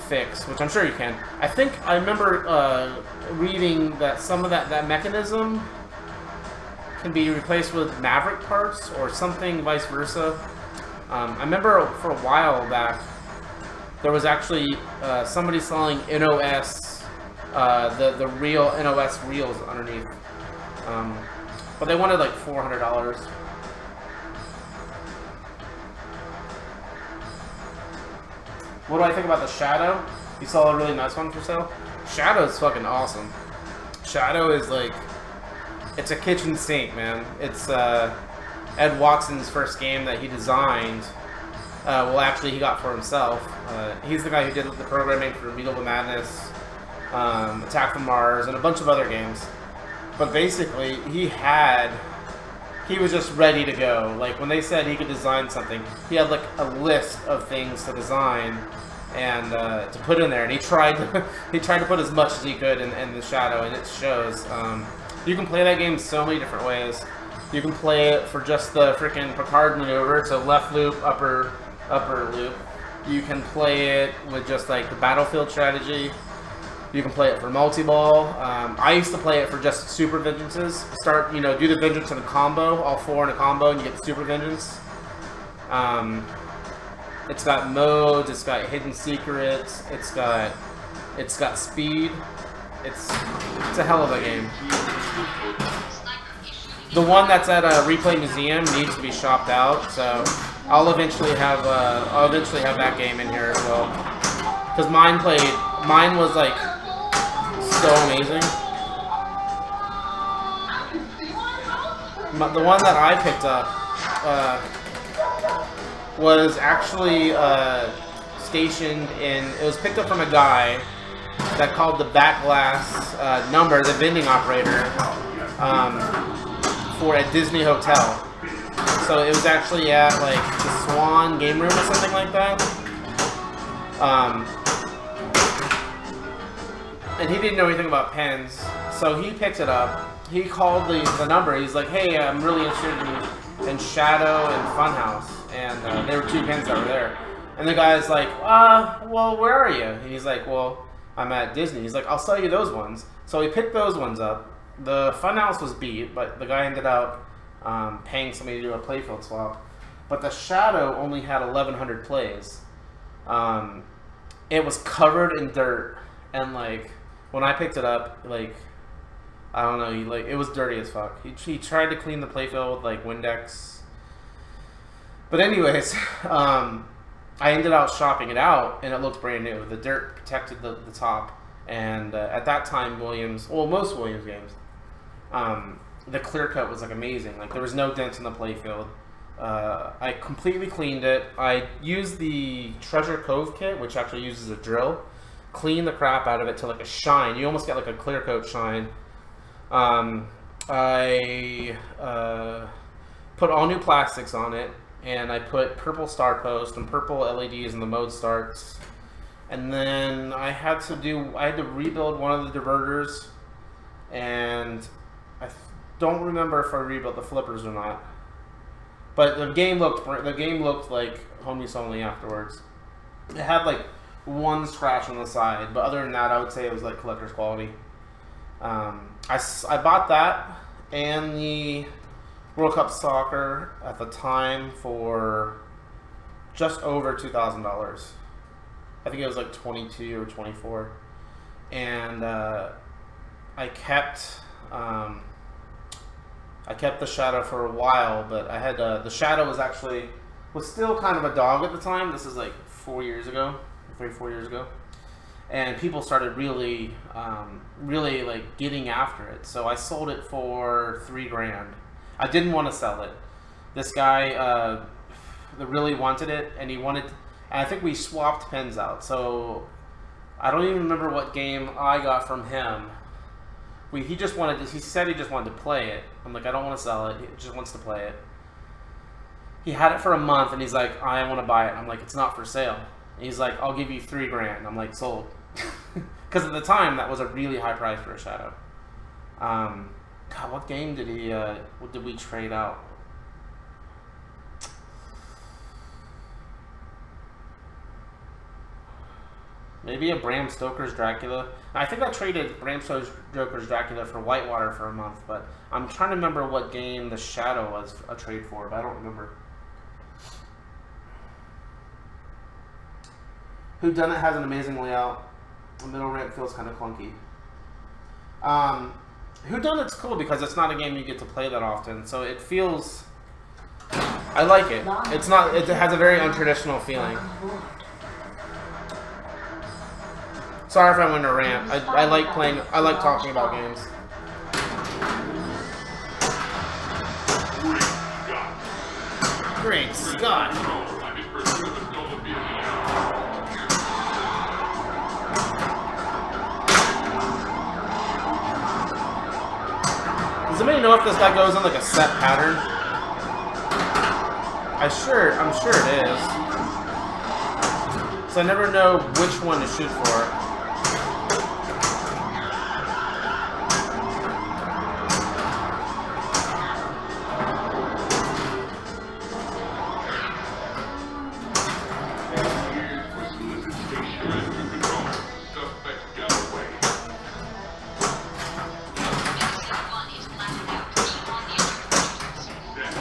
fix, which I'm sure you can. I think I remember reading that some of that mechanism can be replaced with Maverick parts or something, vice versa. I remember for a while back there was actually somebody selling NOS, the real NOS reels underneath, but they wanted like $400. What do I think about the Shadow? You saw a really nice one for sale? Shadow is fucking awesome. Shadow is like, it's a kitchen sink, man. It's Ed Watson's first game that he designed. Well, actually, he got for himself. He's the guy who did the programming for Medieval Madness, Attack from Mars, and a bunch of other games. But basically, he was just ready to go. Like, when they said he could design something, he had like a list of things to design and to put in there. And he tried to put as much as he could in the Shadow, and it shows. You can play that game so many different ways. You can play it for just the freaking Picard maneuver, so left loop, upper loop. You can play it with just like the battlefield strategy. You can play it for multi-ball. I used to play it for just super vengeances. Start, you know, do the vengeance in a combo, all four in a combo, and you get the super vengeance. It's got modes. It's got hidden secrets. It's got speed. It's a hell of a game. The one that's at a Replay Museum needs to be shopped out, so I'll eventually have that game in here as well. Because mine was like so amazing. The one that I picked up was actually stationed in. It was picked up from a guy that called the back glass number, the vending operator, for a Disney hotel. So it was actually at like the Swan game room or something like that. And he didn't know anything about pens, so he picked it up. He called the number. He's like, "Hey, I'm really interested in Shadow and Funhouse," and there were two pens that were there. And the guy's like, "Well, where are you?" And he's like, "Well, I'm at Disney." He's like, "I'll sell you those ones." So he picked those ones up. The Funhouse was beat, but the guy ended up paying somebody to do a playfield swap. but the Shadow only had 1,100 plays. It was covered in dirt, and like when I picked it up, like I don't know, it was dirty as fuck. He tried to clean the playfield with like Windex, but anyways, I ended up shopping it out, and it looked brand new. The dirt protected the top, and at that time, most Williams games, the clear cut was like amazing. Like there was no dents in the playfield. I completely cleaned it. I used the Treasure Cove kit, which actually uses a drill. Clean the crap out of it to like a shine. You almost get like a clear coat shine. I put all new plastics on it, and I put purple star post and purple LEDs in the mode starts. And then I had to rebuild one of the diverters, and I don't remember if I rebuilt the flippers or not. But the game looked like home use only afterwards. It had like one scratch on the side, but other than that, I would say it was like collector's quality. I bought that and the World Cup Soccer at the time for just over $2,000. I think it was like 22 or 24, and I kept the Shadow for a while, but I had the Shadow was still kind of a dog at the time. This is like 4 years ago, 3-4 years ago, and people started really like getting after it. So I sold it for $3 grand. I didn't want to sell it. This guy that really wanted it, and I think we swapped pins out. So I don't even remember what game I got from him. He said he just wanted to play it. I'm like, I don't want to sell it. He just wants to play it. He had it for a month, and he's like, I want to buy it. I'm like, it's not for sale. And he's like, I'll give you $3 grand. I'm like, sold. Because at the time, that was a really high price for a Shadow. God, what game did we trade out? Maybe a Bram Stoker's Dracula. I think I traded Bram Stoker's Dracula for Whitewater for a month, but I'm trying to remember what game the Shadow was a trade for, but I don't remember. Whodunit has an amazing layout. The middle ramp feels kind of clunky. Whodunit's cool because it's not a game you get to play that often, so it feels... I like it. It has a very untraditional feeling. Sorry if I went to rant. I like talking about games. Great Scott! Does anybody know if this guy goes in like a set pattern? I'm sure it is. So I never know which one to shoot for.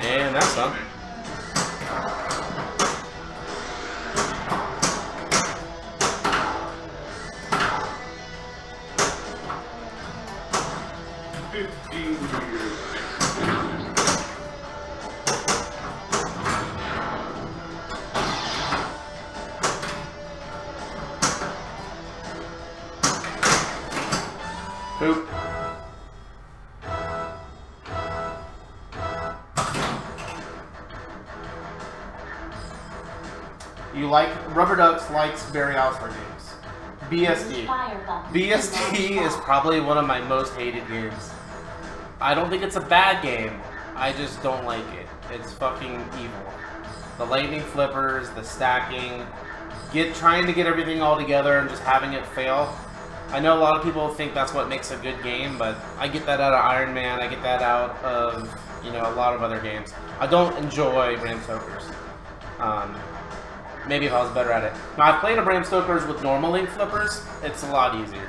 And that's fun. Poop. You like Rubber Ducks likes Barry All-Star games. BSD. BSD is probably one of my most hated games. I don't think it's a bad game. I just don't like it. It's fucking evil. The lightning flippers, the stacking, trying to get everything all together and just having it fail. I know a lot of people think that's what makes a good game, but I get that out of Iron Man. I get that out of, a lot of other games. I don't enjoy Bram Stoker's. Maybe if I was better at it. Now, I've played a Bram Stoker's with normal link flippers. It's a lot easier.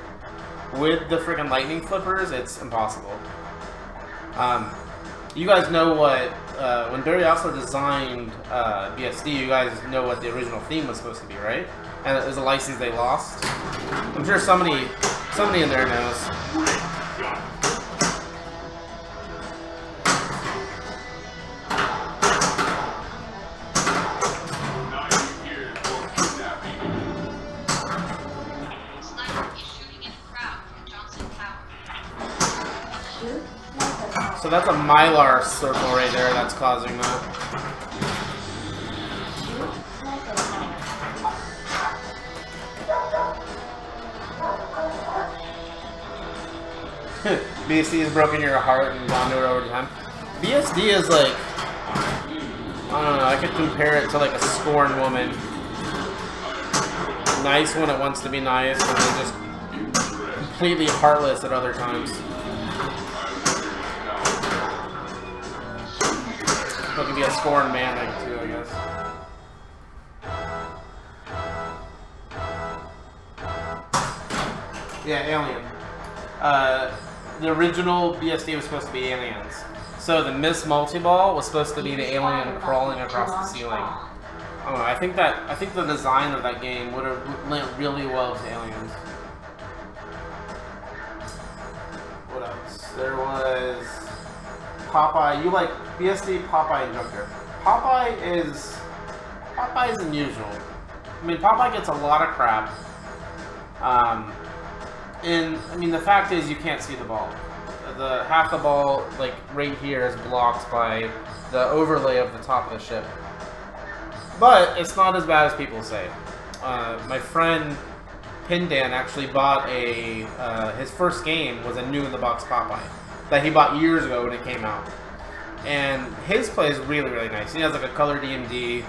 With the freaking lightning flippers, it's impossible. You guys know what, when Barry also designed BSD, you guys know what the original theme was supposed to be, right? And it was a license they lost. I'm sure somebody in there knows. So that's a Mylar circle right there that's causing that. BSD has broken your heart and gone to it over time. BSD is like, I don't know, I could compare it to like a scorned woman. Nice when it wants to be nice, and then just completely heartless at other times. It could be a scorned man too, I guess. Yeah, Alien. The original BSD was supposed to be aliens. So the Miss Multiball was supposed to be the alien crawling across the ceiling. I don't know, I think the design of that game would have lent really well to Aliens. What else? There was Popeye. You like BSD, Popeye, and Junker. Popeye is unusual. I mean, Popeye gets a lot of crap. And I mean, the fact is you can't see the ball. The half the ball, like right here, is blocked by the overlay of the top of the ship. But it's not as bad as people say. My friend Pindan actually bought a his first game was a new in the box Popeye that he bought years ago when it came out. And his play is really, really nice. He has like a color DMD,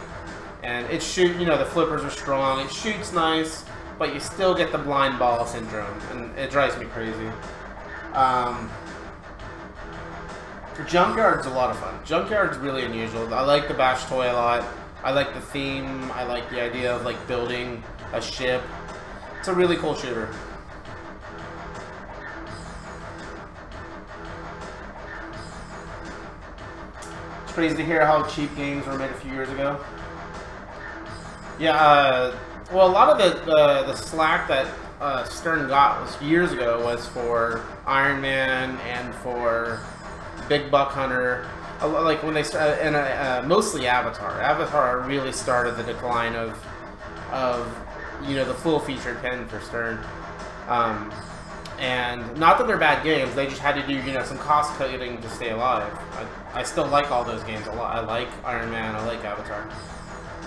and it shoots, you know, the flippers are strong, it shoots nice, but you still get the blind ball syndrome, and it drives me crazy. Junkyard's a lot of fun. Junkyard's really unusual. I like the Bash toy a lot. I like the theme. I like the idea of like building a ship. It's a really cool shooter. It's crazy to hear how cheap games were made a few years ago. Yeah, well, a lot of the slack that Stern got years ago was for Iron Man and for Big Buck Hunter. Like when they started, and mostly Avatar. Avatar really started the decline of you know, the full featured pen for Stern. And not that they're bad games, they just had to do, you know, some cost cutting to stay alive. I still like all those games a lot. I like Iron Man, I like Avatar.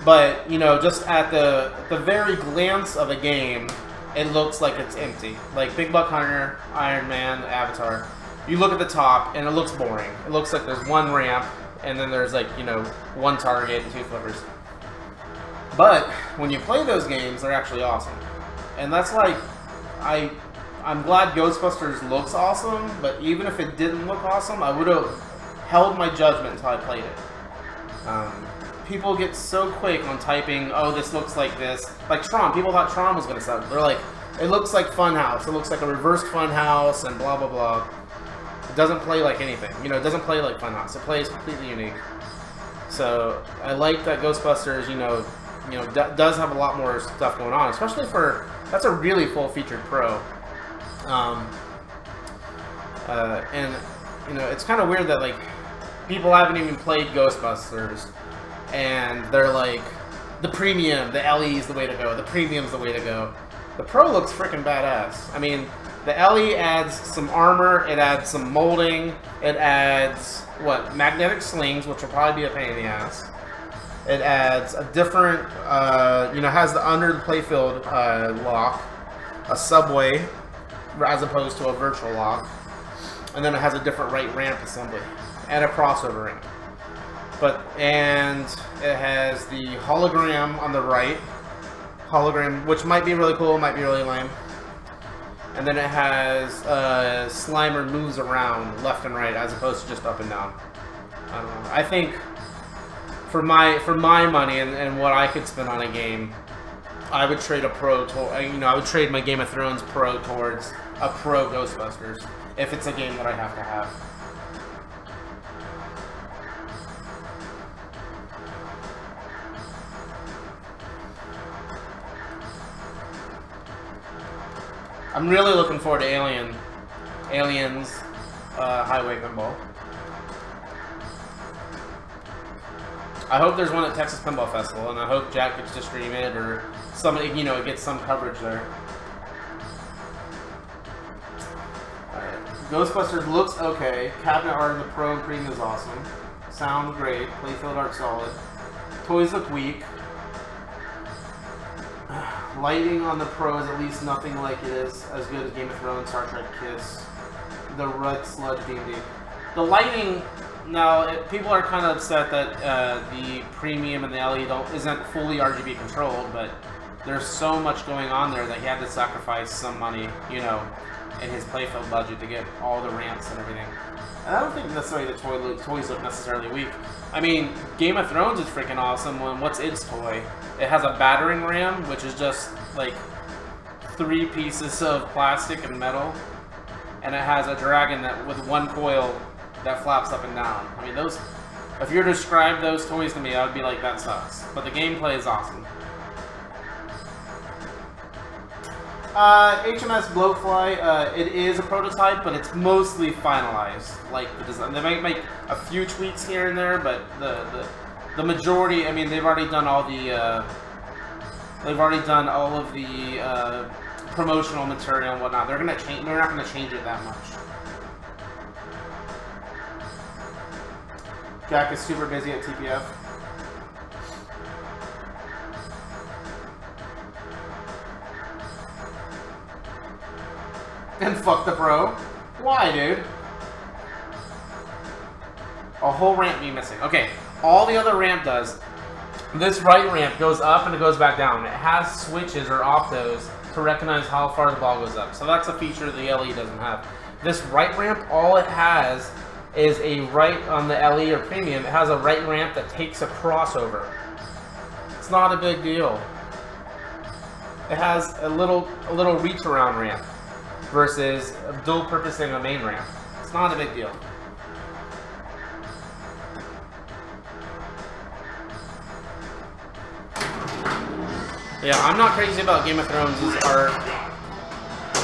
But, you know, just at the very glance of a game, it looks like it's empty. Like Big Buck Hunter, Iron Man, Avatar. You look at the top, and it looks boring. It looks like there's one ramp, and then there's like, you know, one target and two flippers. But when you play those games, they're actually awesome. And that's like, I'm glad Ghostbusters looks awesome, but even if it didn't look awesome, I would have held my judgment until I played it. People get so quick on typing, oh, this looks like this. Like Tron, people thought Tron was going to suck. They're like, it looks like Funhouse. It looks like a reversed Funhouse and blah, blah, blah. It doesn't play like anything. You know, it doesn't play like Funhouse. It plays completely unique. So I like that Ghostbusters, you know, does have a lot more stuff going on, especially for, that's a really full-featured Pro. And, you know, it's kind of weird that, like, people haven't even played Ghostbusters, and they're like, the premium, the LE is the way to go, the premium's the way to go. The Pro looks freaking badass. I mean, the LE adds some armor, it adds some molding, it adds, what, magnetic slings, which will probably be a pain in the ass. It adds a different, you know, has the under the playfield lock, a subway, as opposed to a virtual lock, and then it has a different right ramp assembly, and a crossover ramp. And it has the hologram on the right, which might be really cool, might be really lame. And then it has Slimer moves around left and right as opposed to just up and down. I don't know. I think for my money and what I could spend on a game, I would trade a Pro, you know, I would trade my Game of Thrones Pro towards a Pro Ghostbusters if it's a game that I have to have. I'm really looking forward to Aliens Highway Pinball. I hope there's one at Texas Pinball Festival, and I hope Jack gets to stream it, or somebody, you know, gets some coverage there. Alright. Ghostbusters looks okay. Cabinet art in the Pro and Premium is awesome. Sound great. Playfield art solid. Toys look weak. Lighting on the Pro is at least nothing like it is as good as Game of Thrones, Star Trek Kiss, the Red Sludge D&D. The lighting, now people are kind of upset that the Premium and the LE isn't fully RGB controlled, but there's so much going on there that he had to sacrifice some money, you know, in his playfield budget to get all the ramps and everything. And I don't think necessarily the toys look necessarily weak. I mean, Game of Thrones is freaking awesome. What's its toy? It has a battering ram, which is just like 3 pieces of plastic and metal, and it has a dragon that with 1 coil that flaps up and down. I mean, those. If you were to describe those toys to me, I would be like, that sucks. But the gameplay is awesome. HMS Bloatfly, it is a prototype, but it's mostly finalized. Like the design, they might make a few tweaks here and there, but the majority. I mean, they've already done all the promotional material and whatnot. They're gonna change. They're not gonna change it that much. Jack is super busy at TPF. And fuck the Pro. Why, dude? A whole ramp be missing. Okay, all the other ramp does. This right ramp goes up and it goes back down. It has switches or optos to recognize how far the ball goes up. So that's a feature the LE doesn't have. This right ramp, all it has is a right on the LE or Premium. It has a right ramp that takes a crossover. It's not a big deal. It has a little reach around ramp versus dual purposing a main ramp. It's not a big deal. Yeah, I'm not crazy about Game of Thrones' art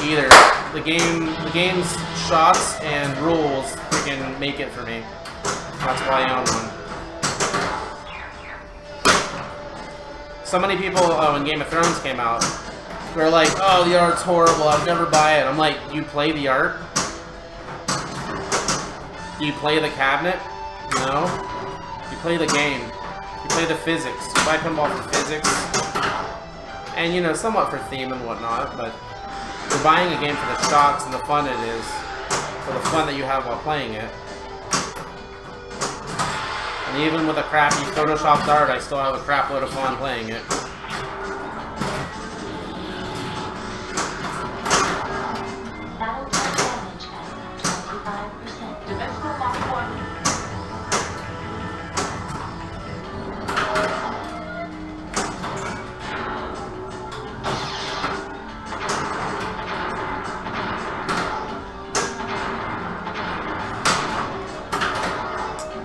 either. The game's shots and rules freaking make it for me. That's why I own one. So many people, when Game of Thrones came out, they're like, oh, the art's horrible, I'd never buy it. I'm like, do you play the art? Do you play the cabinet? You know? You play the game. You play the physics. You buy pinball for physics. And, you know, somewhat for theme and whatnot, but you're buying a game for the shots and the fun it is. For the fun that you have while playing it. And even with a crappy photoshopped art, I still have a crap load of fun playing it.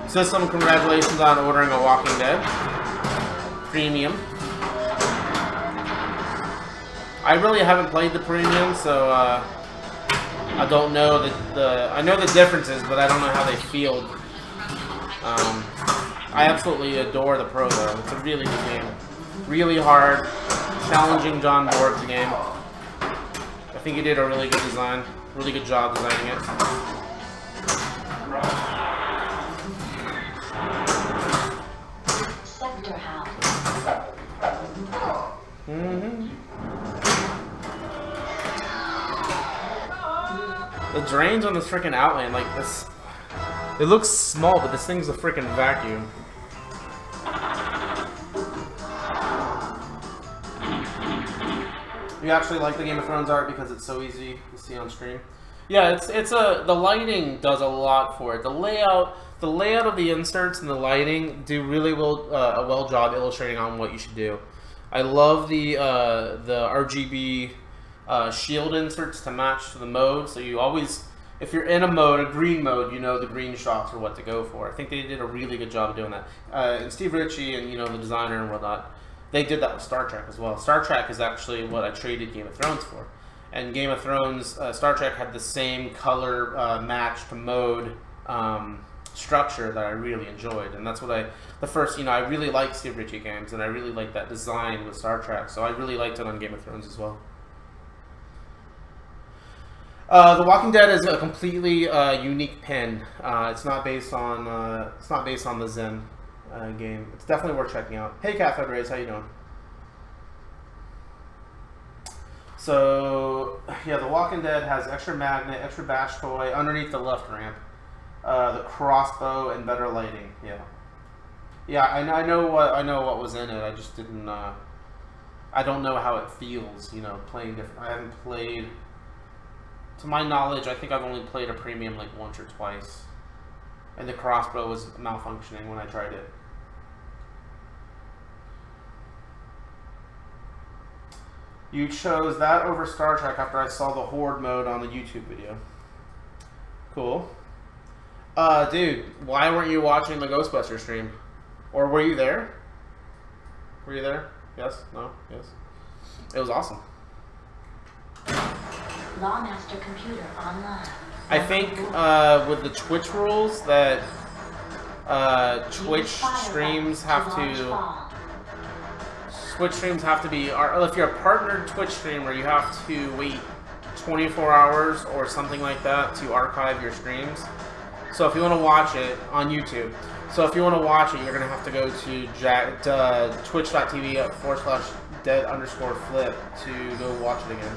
System, congratulations on ordering a Walking Dead Premium. I really haven't played the Premium, so I don't know I know the differences, but I don't know how they feel. I absolutely adore the Pro though. It's a really good game. Really hard, challenging John Borg's game. I think he did a really good design, really good job designing it. The drains on this freaking Outland, like this, it looks small, but this thing's a freaking vacuum. You actually like the Game of Thrones art because it's so easy to see on stream. Yeah, the lighting does a lot for it. The layout of the inserts and the lighting do really a well job illustrating on what you should do. I love the RGB shield inserts to match to the mode, so you always, if you're in a mode, a green mode, you know the green shots are what to go for. I think they did a really good job of doing that. And Steve Ritchie and, you know, the designer and whatnot, they did that with Star Trek as well. Star Trek is actually what I traded Game of Thrones for. And Game of Thrones, Star Trek had the same color matched mode structure that I really enjoyed, and that's what I really liked Steve Ritchie games, and I really liked that design with Star Trek, so I really liked it on Game of Thrones as well. The Walking Dead is a completely unique pin. It's not based on the Zen game. It's definitely worth checking out. Hey, Cathode Rays, how you doing? So yeah, The Walking Dead has extra magnet, extra bash toy underneath the left ramp. The crossbow and better lighting. Yeah. I know what was in it. I just didn't. I don't know how it feels. You know, playing different. I haven't played. To my knowledge, I think I've only played a premium like once or twice, and the crossbow was malfunctioning when I tried it. You chose that over Star Trek after I saw the Horde mode on the YouTube video. Cool. Dude, why weren't you watching the Ghostbusters stream? Or were you there? Were you there? Yes? No? Yes? It was awesome. Lawmaster computer online. I think with the Twitch rules that Twitch streams have to... Twitch streams have to be... Or if you're a partnered Twitch streamer, you have to wait 24 hours or something like that to archive your streams. So if you want to watch it on YouTube, so if you want to watch it, you're going to have to go to twitch.tv/dead_flip to go watch it again.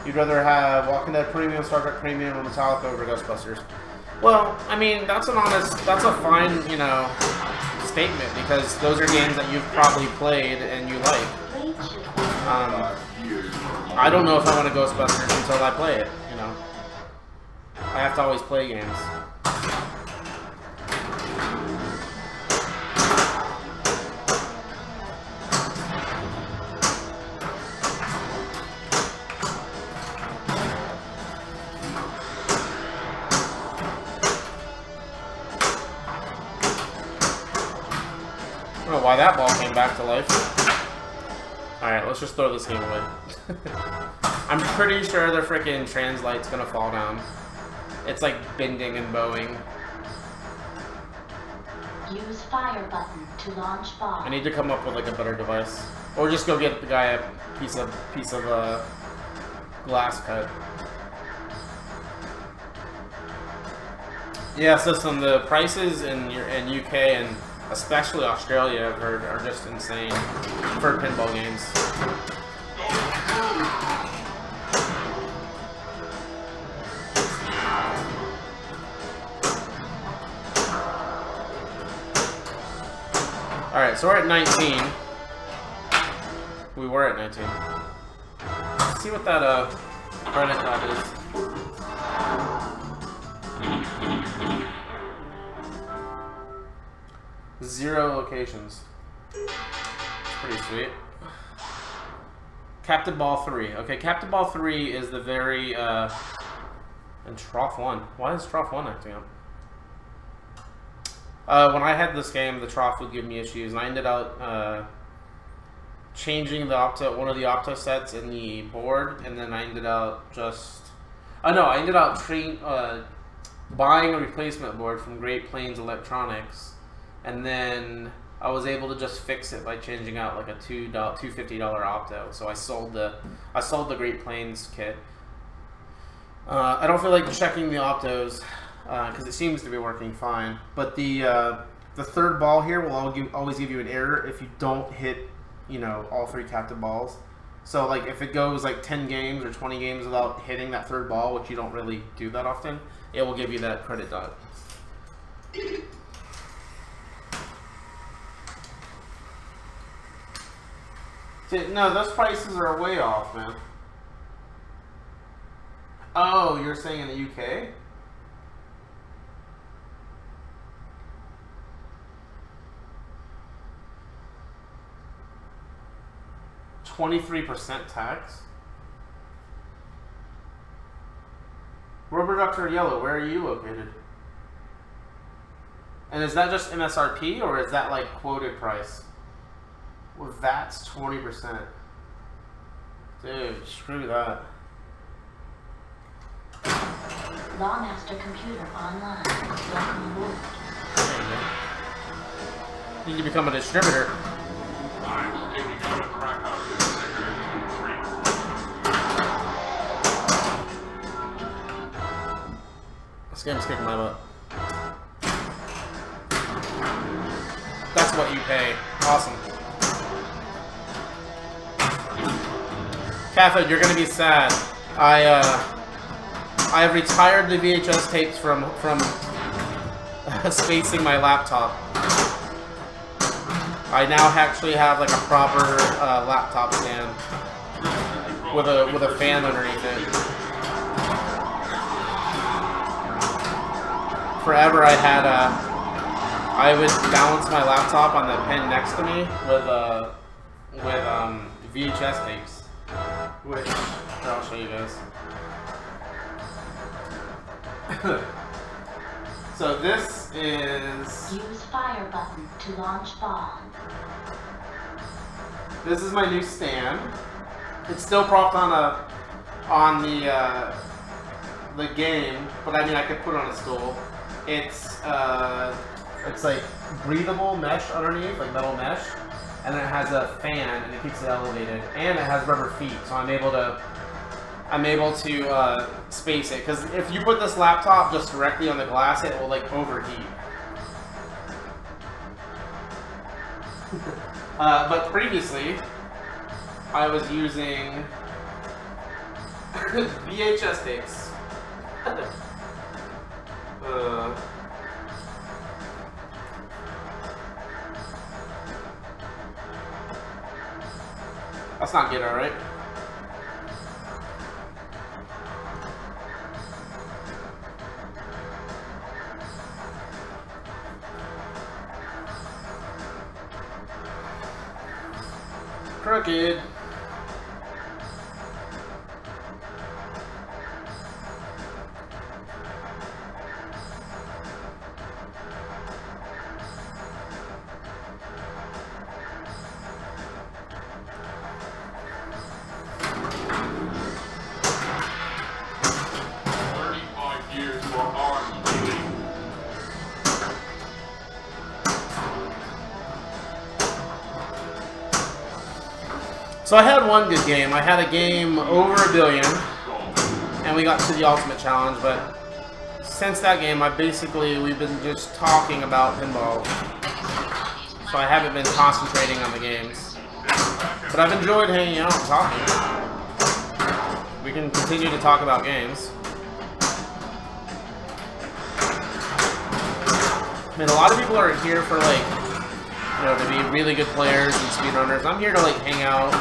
You'd rather have Walking Dead Premium, Star Trek Premium, or Metallica over Ghostbusters. Well, I mean, that's a fine, you know, statement, because those are games that you've probably played and you like. I don't know if I want to Ghostbusters until I play it, you know. I have to always play games. I don't know why that ball came back to life. Alright, let's just throw this game away. I'm pretty sure the freaking translite's gonna fall down. It's like bending and bowing. Use fire button to launch bomb. I need to come up with like a better device. Or just go get the guy a piece of glass cut. Yeah, system, the prices in UK and especially Australia, I've heard, are just insane for pinball games. Alright, so we're at 19. We were at 19. Let's see what that Reddit dot is. Zero locations. That's pretty sweet. Captain Ball 3. Okay, Captain Ball 3 is the very, and Trough 1. Why is Trough 1 acting up? When I had this game, the Trough would give me issues, and I ended up, changing the one of the opto sets in the board, and then I ended up just... Oh no, I ended up buying a replacement board from Great Plains Electronics, and then I was able to just fix it by changing out like a $250 opto. So I sold the Great Plains kit. I don't feel like checking the optos because it seems to be working fine. But the third ball here will always give you an error if you don't hit, you know, all three captive balls. So like if it goes like 10 games or 20 games without hitting that third ball, which you don't really do that often, it will give you that credit dot. No, those prices are way off, man. Oh, you're saying in the UK? %23 tax? Rubber ducks are yellow. Where are you located? And is that just MSRP or is that like quoted price? Well, that's 20%. Dude, screw that. Lawmaster computer online. Welcome aboard. There you go. Need to become a distributor. I'm taking out a crack house in Sector 3. This game's kicking my butt. That's what you pay. Awesome. Cathode, you're gonna be sad. I have retired the VHS tapes from spacing my laptop. I now actually have like a proper laptop stand with a fan underneath it. Forever I would balance my laptop on the pen next to me with VHS tapes, which I'll show you guys. So this is... Use fire button to launch bomb. This is my new stand. It's still propped on the game, but I mean I could put it on a stool. It's like breathable mesh underneath, like metal mesh, and then it has a fan and it keeps it elevated, and it has rubber feet, so I'm able to space it, because if you put this laptop just directly on the glass, it will like overheat. But previously, I was using VHS tapes. That's not good, alright? Crooked. So I had one good game. I had a game over $1 billion, and we got to the ultimate challenge, but since that game, we've been just talking about pinball. So I haven't been concentrating on the games. But I've enjoyed hanging out and talking. We can continue to talk about games. I mean, a lot of people are here for, like, you know, to be really good players and speedrunners. I'm here to, like, hang out,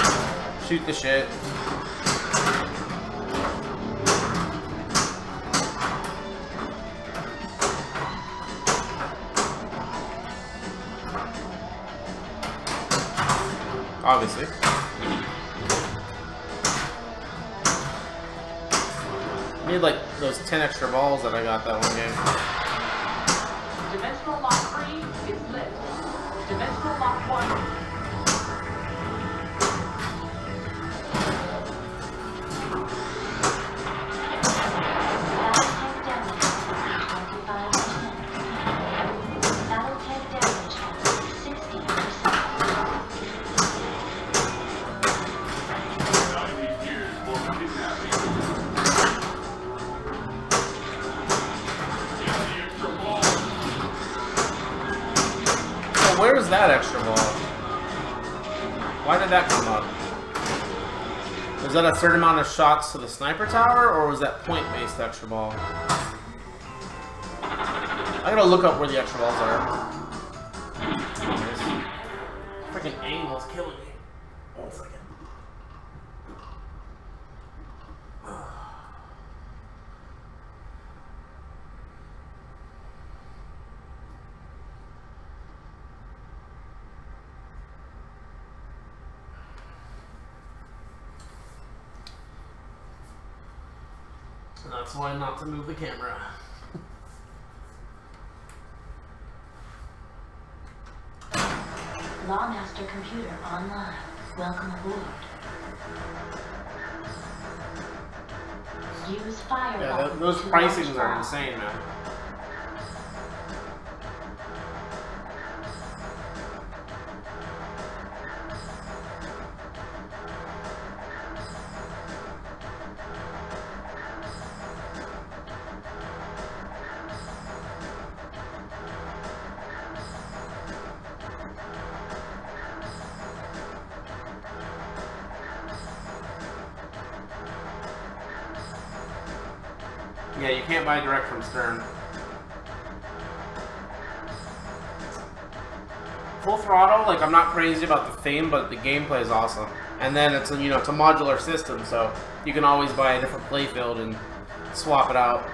shoot the shit. Obviously. I need, like, those 10 extra balls that I got that one game. Dimensional lock 3 is lit. Dimensional lock 1. Where's that extra ball? Why did that come up? Was that a certain amount of shots to the sniper tower, or was that point-based extra ball? I gotta look up where the extra balls are. Freaking angle's killing me. 1 second. That's why not to move the camera. Lawmaster computer online. Welcome aboard. Use fire Yeah, button those to pricings launch are bomb. insane, man. Yeah, you can't buy direct from Stern. Full Throttle, like, I'm not crazy about the theme, but the gameplay is awesome. And then it's a, you know, it's a modular system, so you can always buy a different playfield and swap it out.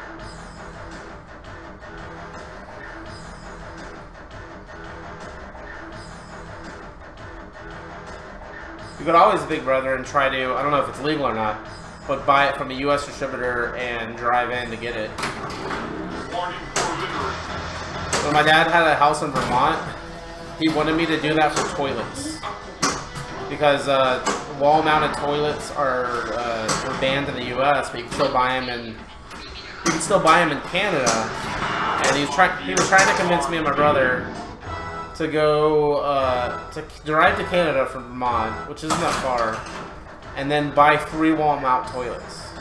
You could always, Big Brother, and try to, I don't know if it's legal or not, but buy it from a U.S. distributor and drive in to get it. When my dad had a house in Vermont, he wanted me to do that for toilets. Because wall-mounted toilets are banned in the U.S., but you can still buy them in Canada. And he was trying to convince me and my brother to go to drive to Canada from Vermont, which isn't that far, and then buy 3 wall-mount toilets.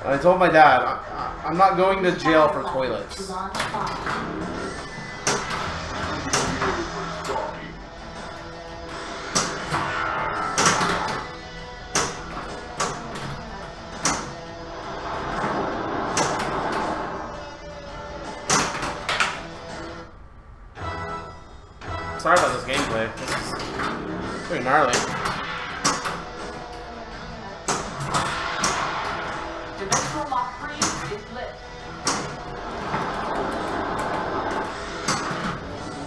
I told my dad, I'm not going to jail for toilets. Sorry about this gameplay. This is pretty gnarly. Dimensional lock freeze is lit.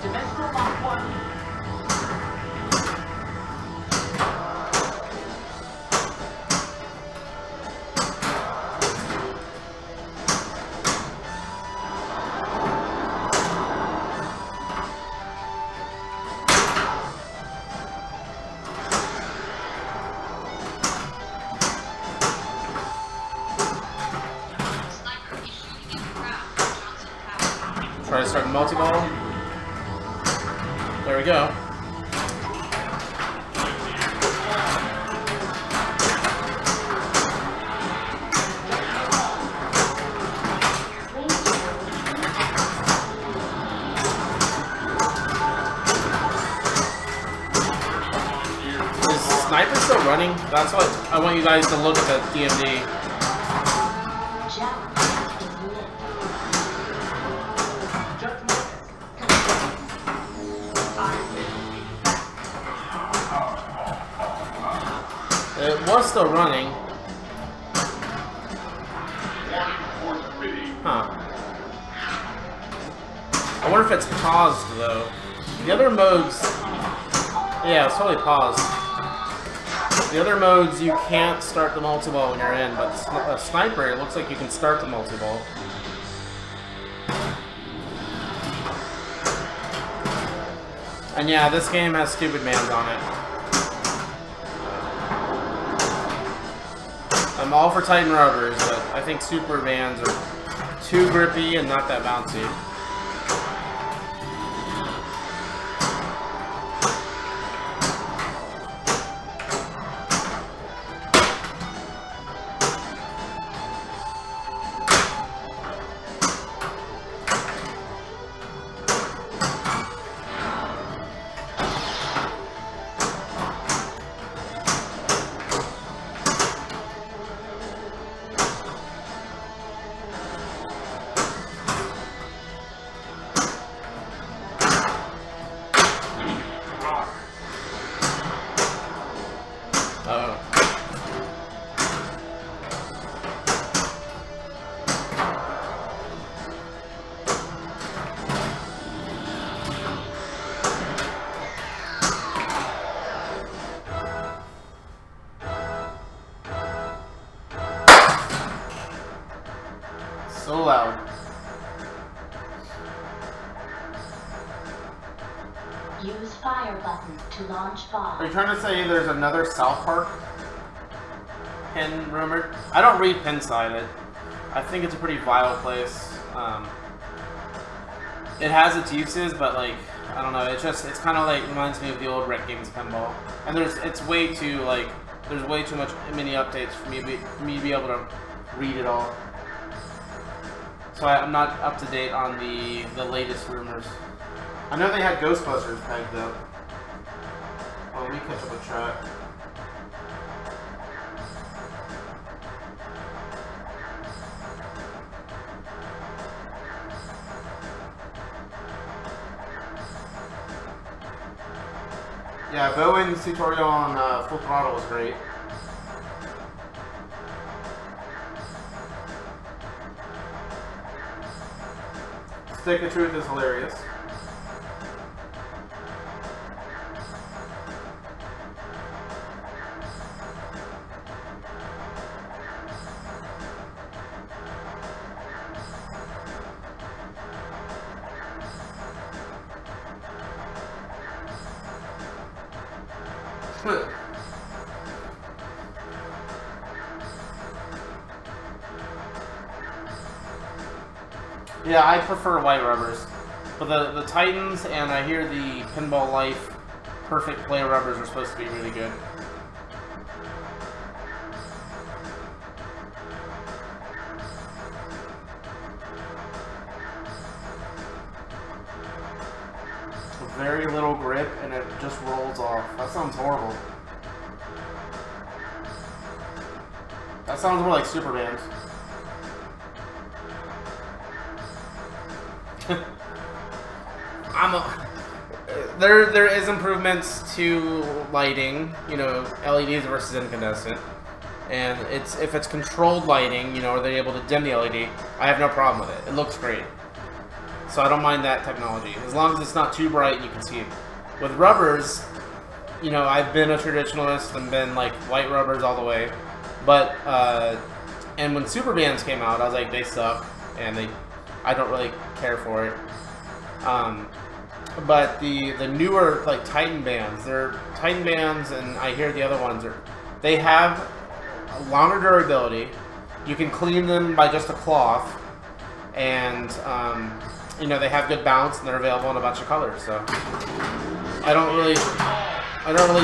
Dimensional lock 1. Try to start multi-ball. There we go. Is Sniper still running? That's what I want you guys to look at the DMD. It was still running. Huh. I wonder if it's paused though. The other modes, yeah, it's totally paused. The other modes you can't start the multi-ball when you're in, but a Sniper, it looks like you can start the multi-ball. And yeah, this game has stupid bans on it. I'm all for Titan rubbers, but I think super bands are too grippy and not that bouncy. button to launch Are you bomb. trying to say there's another South Park pin rumored? I don't read Pinside. I think it's a pretty vile place. It has its uses, but like, I don't know. It's kind of like reminds me of the old Rec Games Pinball. And it's way too like there's way too many updates for me to be able to read it all. So I'm not up to date on the latest rumors. I know they had Ghostbusters pegged though. Oh, let me catch up with chat. Yeah, Bowen's tutorial on Full Throttle was great. Stick of Truth is hilarious. Yeah, I prefer white rubbers. But the Titans and I hear the Pinball Life Perfect Play rubbers are supposed to be really good. Very little grip and it just rolls off. That sounds horrible. That sounds more like Superman's. There is improvements to lighting, you know, LEDs versus incandescent, and if it's controlled lighting, you know, are they able to dim the LED? I have no problem with it. It looks great, so I don't mind that technology as long as it's not too bright and you can see it. With rubbers, you know, I've been a traditionalist and been like white rubbers all the way, but and when super bands came out, I was like, they suck, and I don't really care for it. But the newer like Titan bands, they're Titan bands, and I hear the other ones they have a longer durability. You can clean them by just a cloth, and you know, they have good bounce and they're available in a bunch of colors. So I don't really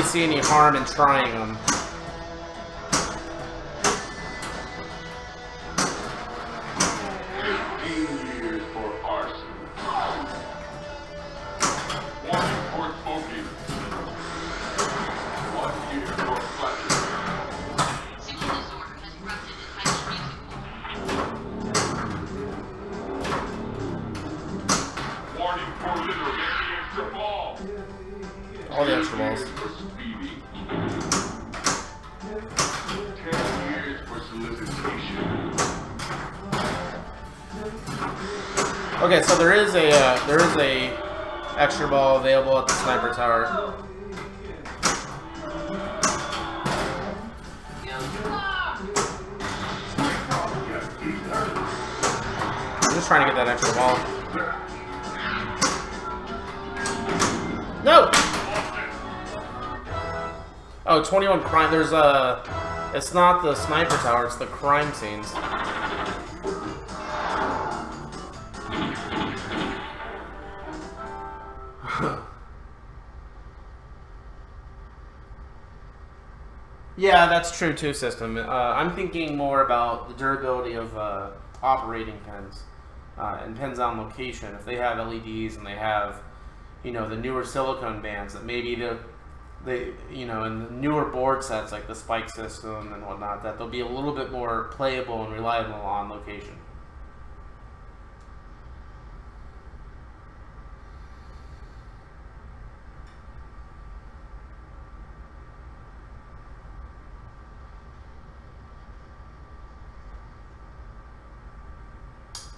see any harm in trying them. All the extra balls. 10 years for solicitation. Okay, so there is a extra ball available at the sniper tower. I'm just trying to get that extra ball. No! Oh, 21 crime. There's it's not the sniper tower, it's the crime scenes. Yeah, that's true too, system. I'm thinking more about the durability of operating pins and pins on location. If they have LEDs and they have, you know, the newer silicone bands that maybe they you know, in the newer board sets like the spike system and whatnot, that they'll be a little bit more playable and reliable on location.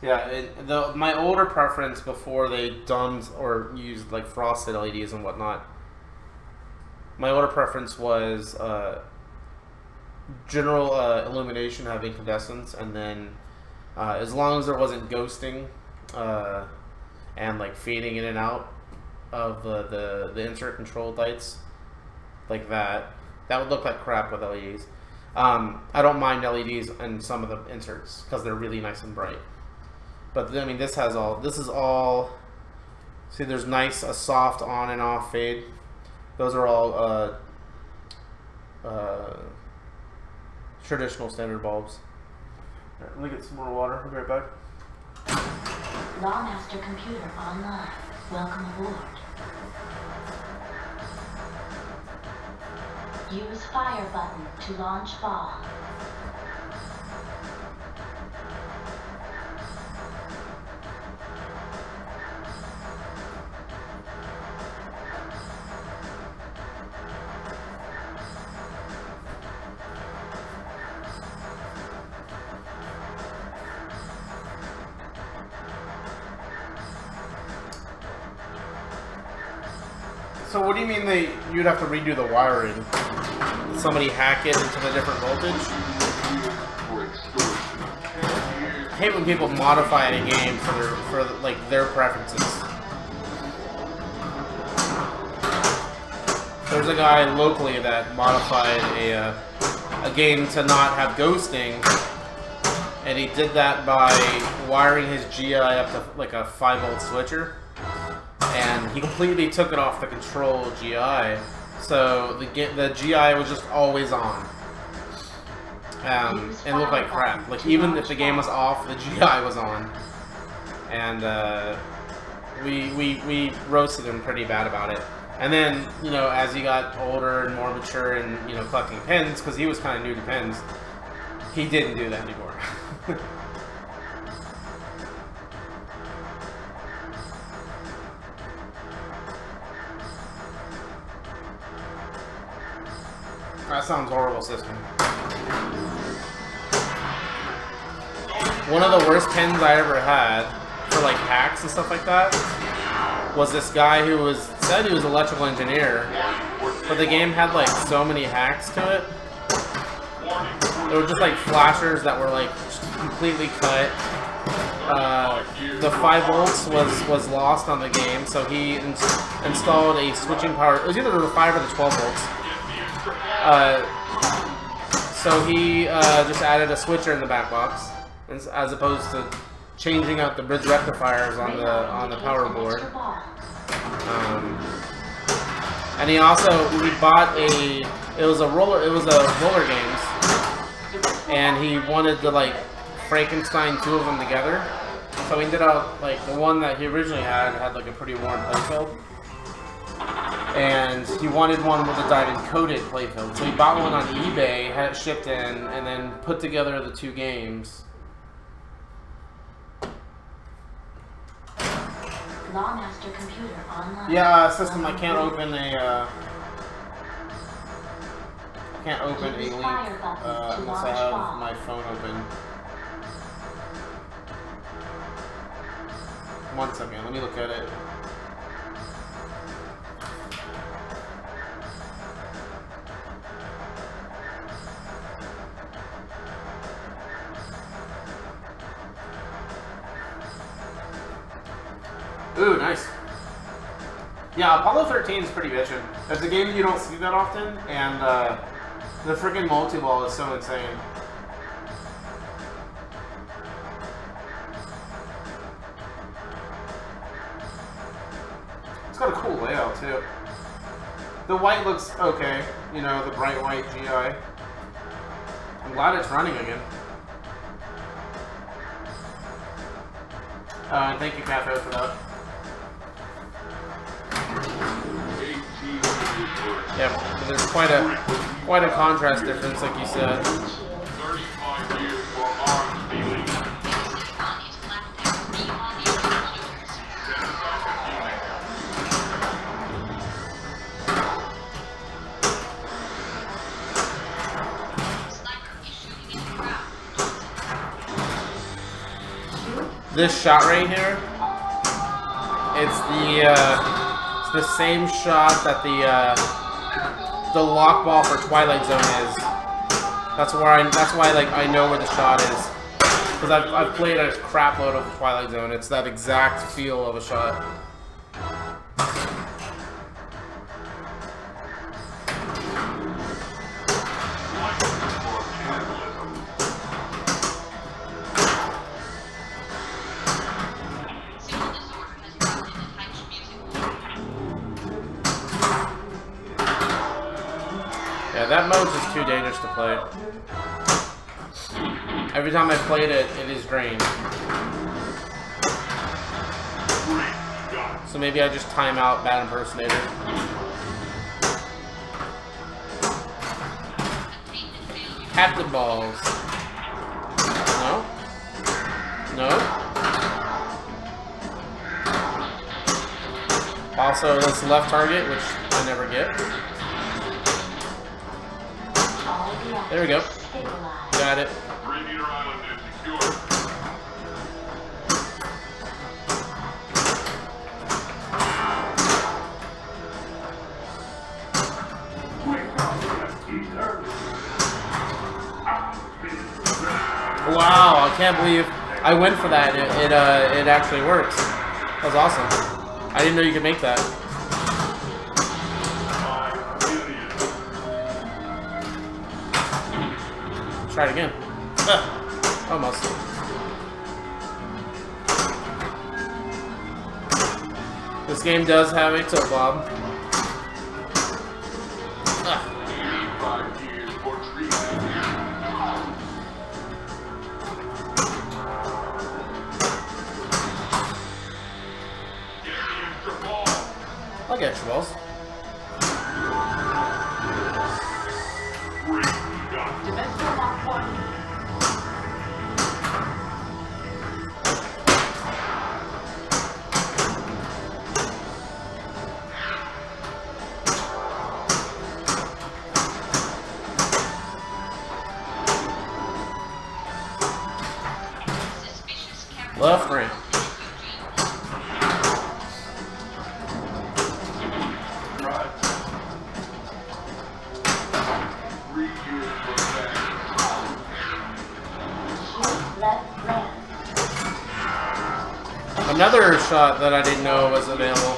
Yeah, my older preference before they dumbed or used like frosted LEDs and whatnot, my older preference was general illumination having incandescence, and then as long as there wasn't ghosting and like fading in and out, of the insert control lights, like that. That would look like crap with LEDs. I don't mind LEDs in some of the inserts because they're really nice and bright. But I mean, this has all. This is all. See, there's nice a soft on and off fade. Those are all traditional standard bulbs. All right, let me get some more water. I'll be right back. Lawmaster computer online. Welcome aboard. Use fire button to launch ball. So what do you mean you'd have to redo the wiring? Did somebody hack it into the different voltage? I hate when people modify a game for like their preferences. There's a guy locally that modified a game to not have ghosting, and he did that by wiring his GI up to like a 5-volt switcher. And he completely took it off the control GI, so the GI was just always on, and it looked like crap. Like even if the game was off, the GI was on, and we roasted him pretty bad about it. And then, you know, as he got older and more mature and, you know, collecting pins, because he was kind of new to pins, he didn't do that anymore. That sounds horrible, system. One of the worst pins I ever had for like hacks and stuff like that was this guy who said he was an electrical engineer, but the game had like so many hacks to it. There were just like flashers that were like completely cut. The 5 volts was lost on the game, so he installed a switching power. It was either the 5 or the 12 volts. So he just added a switcher in the back box, as opposed to changing out the bridge rectifiers on the power board. And he bought it was a roller games, and he wanted to like Frankenstein 2 of them together. So he did out like the one that he originally had like a pretty worn playfield. And he wanted one with a diamond-coated playfield, so he bought one on eBay, had it shipped in, and then put together the 2 games. Lawmaster computer online. Yeah, system. I can't open a link unless I have my phone open. 1 second. Let me look at it. Ooh, nice. Yeah, Apollo 13 is pretty bitchin'. It's a game you don't see that often, and the freaking multi-ball is so insane. It's got a cool layout, too. The white looks okay, you know, the bright white GI. I'm glad it's running again. And thank you, Cafe, for that. Yeah, there's quite a contrast difference, like you said. 35 years for arms dealing. This shot right here, it's the same shot that the lock ball for Twilight Zone is. That's why like I know where the shot is, because I've played a crap load of Twilight Zone. It's that exact feel of a shot. Yeah, that mode's just too dangerous to play. Every time I played it, it is drained. So maybe I just time out Bad Impersonator. Captain Balls. No? No? Also, this left target, which I never get. There we go. Got it. Rainier Island is secure. Wow, I can't believe I went for that. It actually works. That was awesome. I didn't know you could make that. Try it again. Almost. This game does have a tilt bob. 5 years for treatment. Get the extra ball. I'll get extra balls. Dimensional lock 1. Suspicious camera. Left ring. Right. 3 years for that. Left ramp. Another shot that I didn't know was available.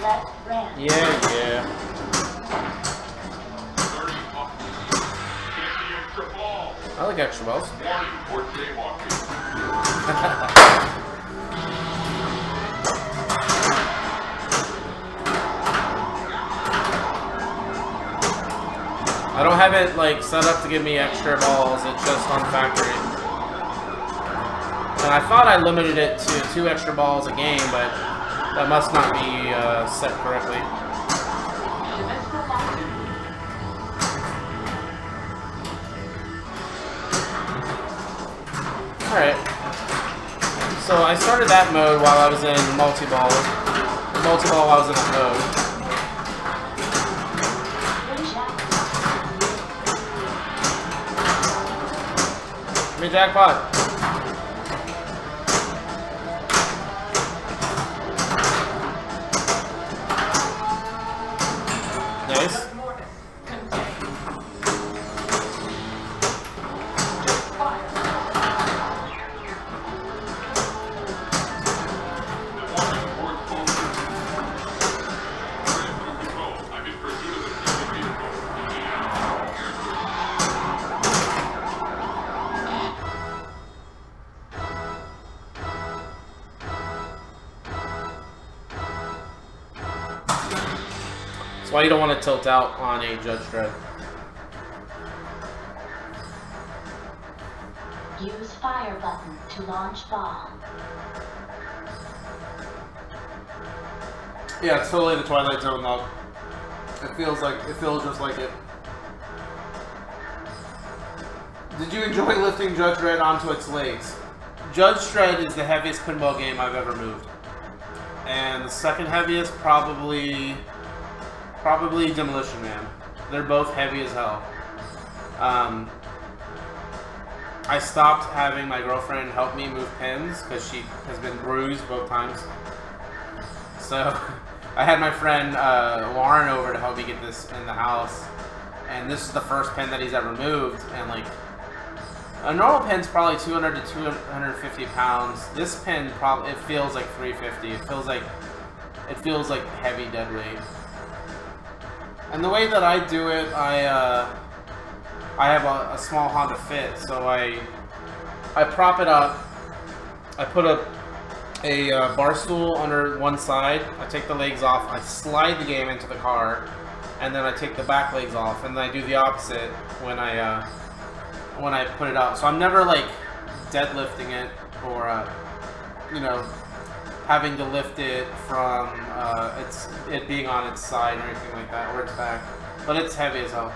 Left ramp. Yeah. 30 up. Get the extra ball. I like extra balls. Warning for jaywalking. I don't have it like set up to give me extra balls, it's just on factory. And I thought I limited it to 2 extra balls a game, but that must not be set correctly. Dimensional lock 2. Alright. So I started that mode while I was in multi-ball. Multi-ball while I was in that mode. Give me jackpot. Nice. Mortis. Contain. Fire. Warning for exposure. Ready to control. I'm in pursuit of the friendly vehicle. That's why you don't want to tilt out on a Judge Dredd. Use fire button to launch bomb. Yeah, it's totally the Twilight Zone though. It feels just like it. Did you enjoy lifting Judge Dredd onto its legs? Judge Dredd is the heaviest pinball game I've ever moved. And the second heaviest, probably Demolition Man. They're both heavy as hell. I stopped having my girlfriend help me move pins because she has been bruised both times. So I had my friend Lauren over to help me get this in the house. And this is the first pin that he's ever moved. And like, a normal pin's probably 200 to 250 pounds. This pin it feels like 350. It feels like heavy dead weight. And the way that I do it, I have a small Honda Fit, so I prop it up. I put a bar stool under one side. I take the legs off. I slide the game into the car, and then I take the back legs off, and then I do the opposite when I put it out. So I'm never like deadlifting it or you know, having to lift it from it being on its side or anything like that, or its back. But it's heavy as hell.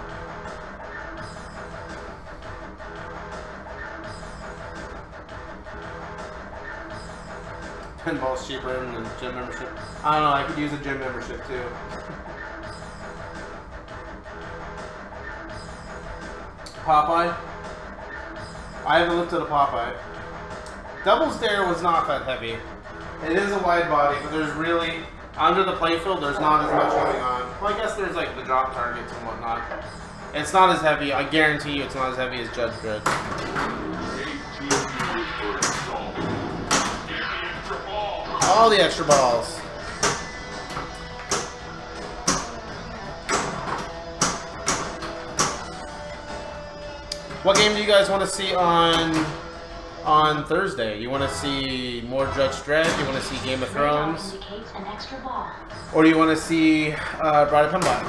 Pinball's cheaper than the gym membership. I don't know, I could use a gym membership too. Popeye? I haven't lifted a Popeye. Double Dare was not that heavy. It is a wide body, but there's really, under the playfield, there's not as much going on. Well, I guess there's like the drop targets and whatnot. It's not as heavy, I guarantee you it's not as heavy as Judge Dredd. All the extra balls. What game do you guys want to see on Thursday? You want to see more Judge Dredd? You want to see Game of Thrones? An extra ball. Or do you want to see Bride of Pinball?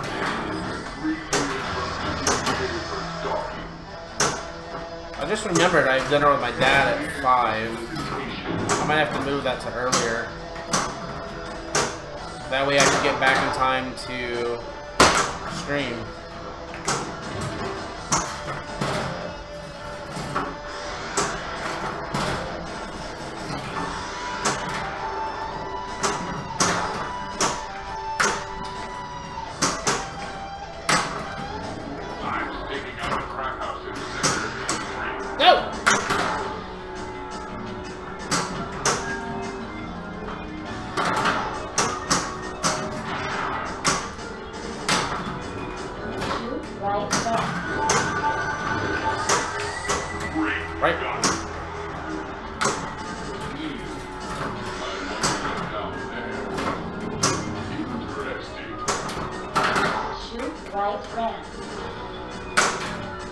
I just remembered I have dinner with my dad at 5. I might have to move that to earlier. That way I can get back in time to stream.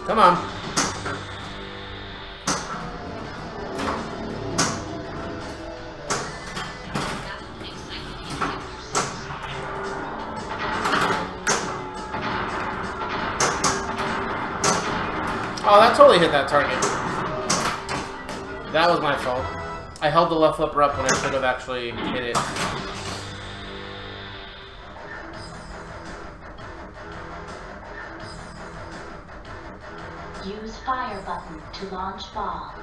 Come on. Oh, that totally hit that target. That was my fault. I held the left flipper up when I should have actually hit it. Use fire button to launch ball.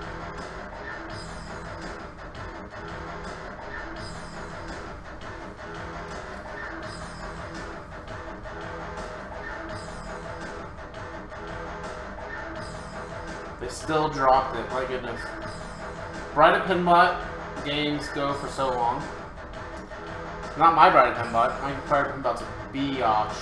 They still dropped it, my goodness. Bride of Pinball games go for so long. Not my Bride of Pinball, my Bride of Pinball's a biatch.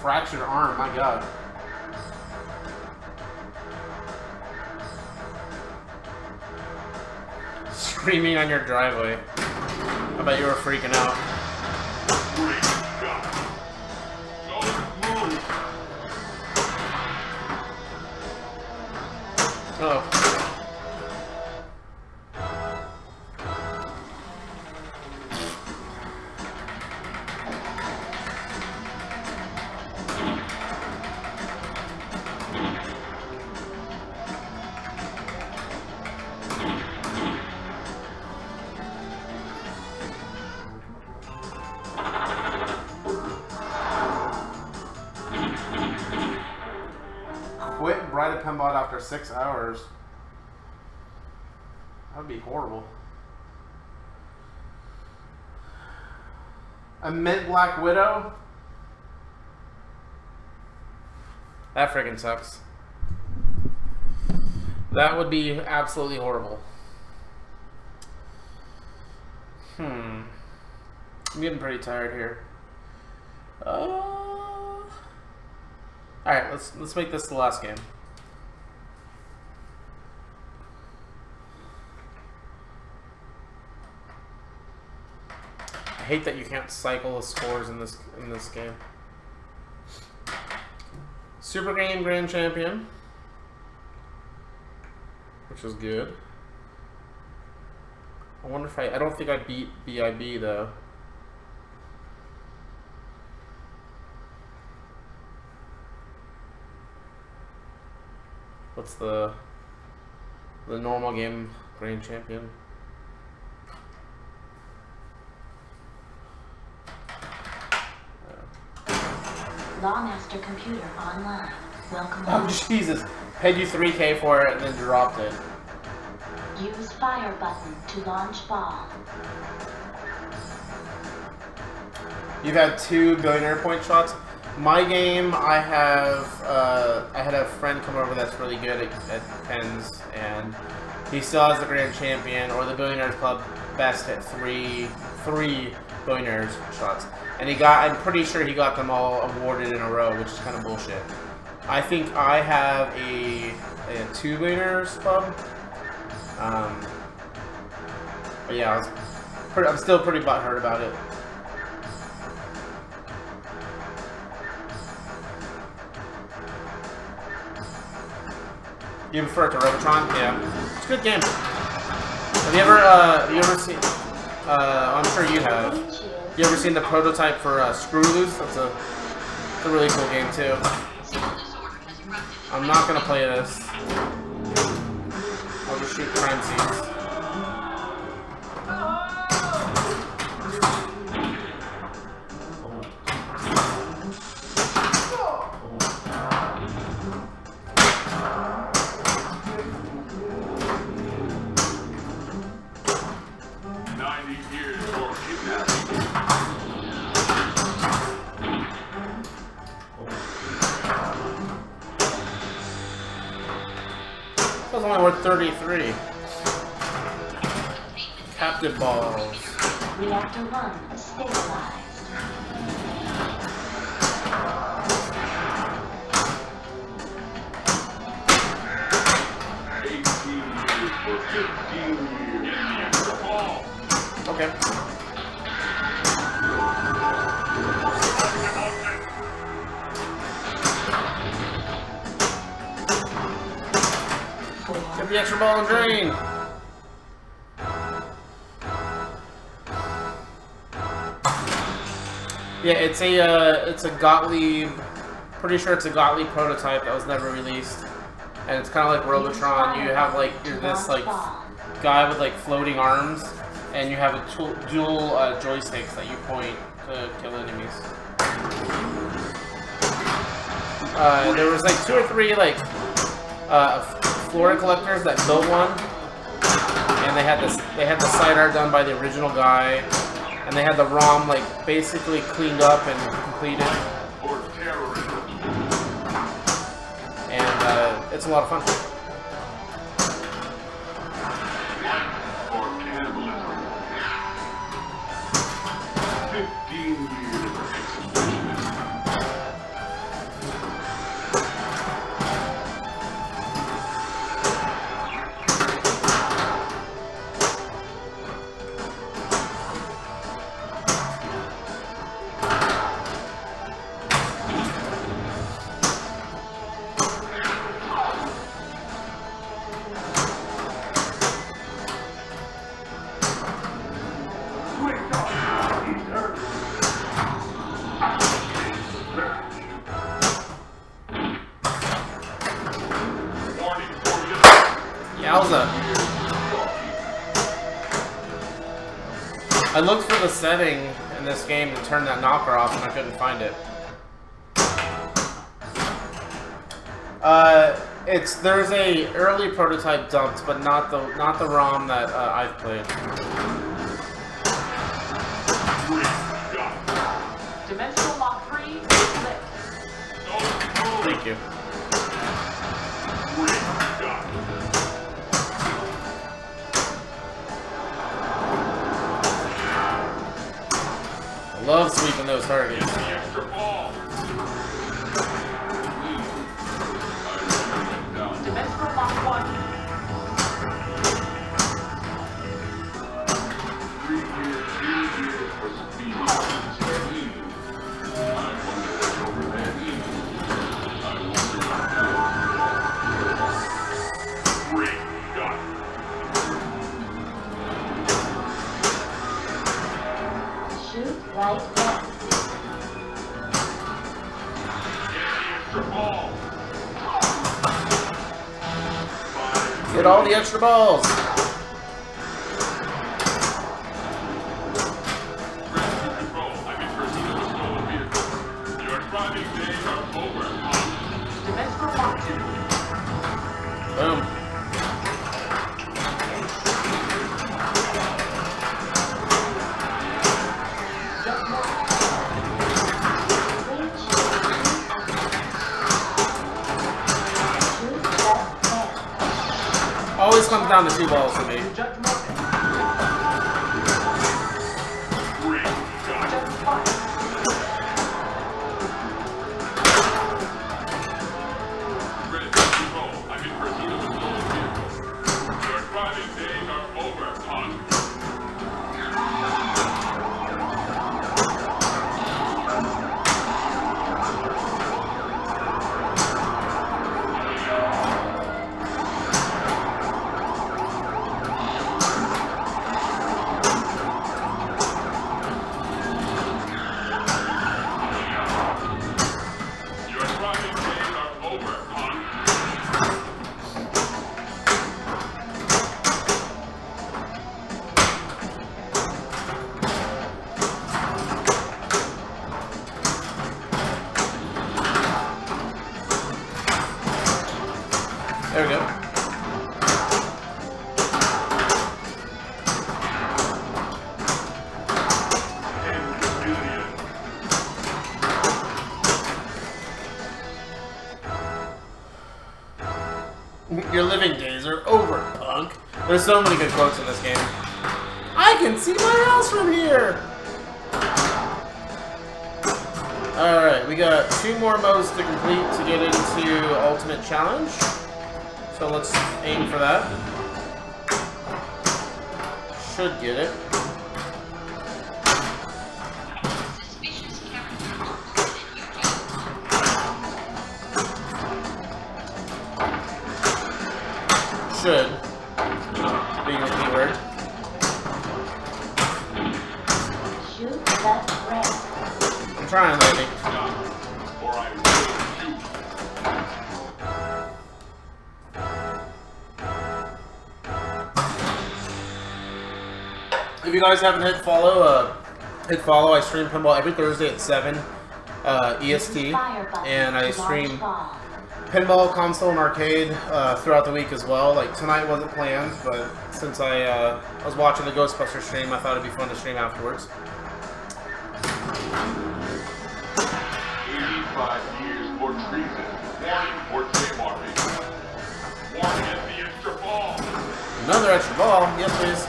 Fractured arm, my god. Screaming on your driveway. I bet you were freaking out. Oh. Quit Bride of Pinball after 6 hours. That would be horrible. A mint Black Widow? That freaking sucks. That would be absolutely horrible. I'm getting pretty tired here. Alright, let's make this the last game. hate that you can't cycle the scores in this game. Super Game Grand Champion, which is good. I wonder if I don't think I beat BIB though. What's the normal game Grand Champion? Lawmaster computer online. Welcome Oh home. Jesus! Paid you 3K for it and then dropped it. Use fire button to launch ball. You've had 2 billionaire point shots. My game, I had a friend come over that's really good at pens, and he still has the Grand Champion or the Billionaires Club best at three billionaires shots, and I'm pretty sure he got them all awarded in a row, which is kind of bullshit. I think I have a 2 billionaires club. But yeah, I'm still pretty butthurt about it. You prefer it to Robotron? Yeah. It's a good game. Have you ever seen, I'm sure you have. You ever seen the prototype for Screw Loose? It's a really cool game too. I'm not gonna play this. I'll just shoot crime scenes. That's only worth 33. Captive balls. Reactor 1 stabilized. Okay. Get the extra ball and drain. Yeah, it's a Gottlieb. Pretty sure it's a Gottlieb prototype that was never released, and it's kind of like Robotron. You have like you're this like guy with like floating arms, and you have a dual joysticks that you point to kill enemies. There was like 2 or 3 like Florida collectors that built one, and they had the side art done by the original guy, and they had the ROM like basically cleaned up and completed. And it's a lot of fun. Yowza. I looked for the setting in this game to turn that knocker off and I couldn't find it. There's a early prototype dumped, but not the ROM that I've played. Dimensional lock 3 lit. Thank you. I love sweeping those targets. Dimensional lock 1. Right button. Extra ball. Get all the extra balls. Dredd to control. I'm in pursuit of a stolen vehicle. Your driving days are over. Dimensional lock 2. Boom. Always comes down to 2 balls for me. Judge Morgan. Great shot. Judge Spike. Dredd to control. I'm in pursuit of a stolen vehicle. Your driving days are over, punk. Your driving days are over, punk. There we go. Your living days are over, punk. There's so many good quotes in this game. I can see my house from here! Alright, we got 2 more modes to complete to get into Ultimate Challenge. So let's aim for that. Should get it. Suspicious character reported in Eugene. Should. Being a keyword. Shoot left red. I'm trying, lady. Stop, or I will shoot. If you guys haven't hit follow. I stream pinball every Thursday at 7 EST, Fire button and I to launch stream ball. pinball, console, and arcade throughout the week as well. Like tonight wasn't planned, but since I was watching the Ghostbuster stream, I thought it'd be fun to stream afterwards. 85 years for treason. Warning for jaywalking. Warning at the extra ball. Another extra ball, yes please.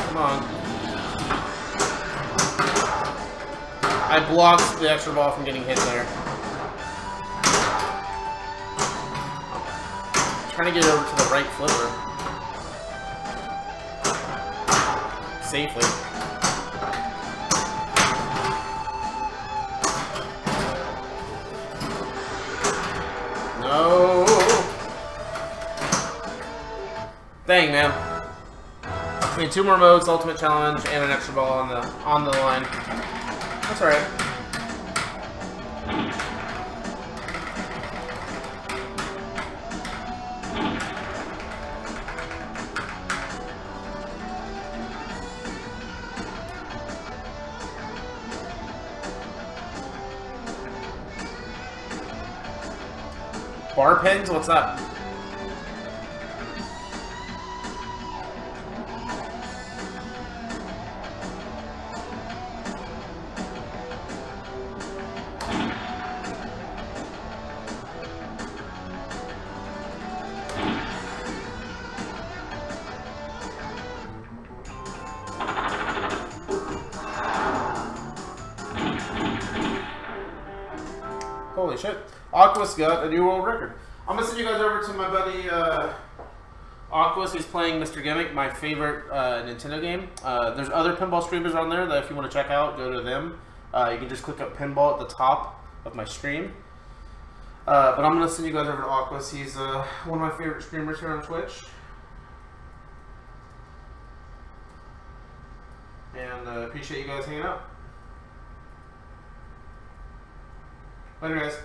Come on. I blocked the extra ball from getting hit there. Trying to get over to the right flipper. Safely. No. Dang, man. I mean, 2 more modes, Ultimate Challenge, and an extra ball on the line. That's alright. Bar pens? What's up? Holy shit. Aqua's got a new world record. I'm going to send you guys over to my buddy Aquas. He's playing Mr. Gimmick, my favorite Nintendo game. There's other pinball streamers on there that if you want to check out, go to them. You can just click up pinball at the top of my stream. But I'm going to send you guys over to Aquas. He's one of my favorite streamers here on Twitch. appreciate you guys hanging out. Later, guys.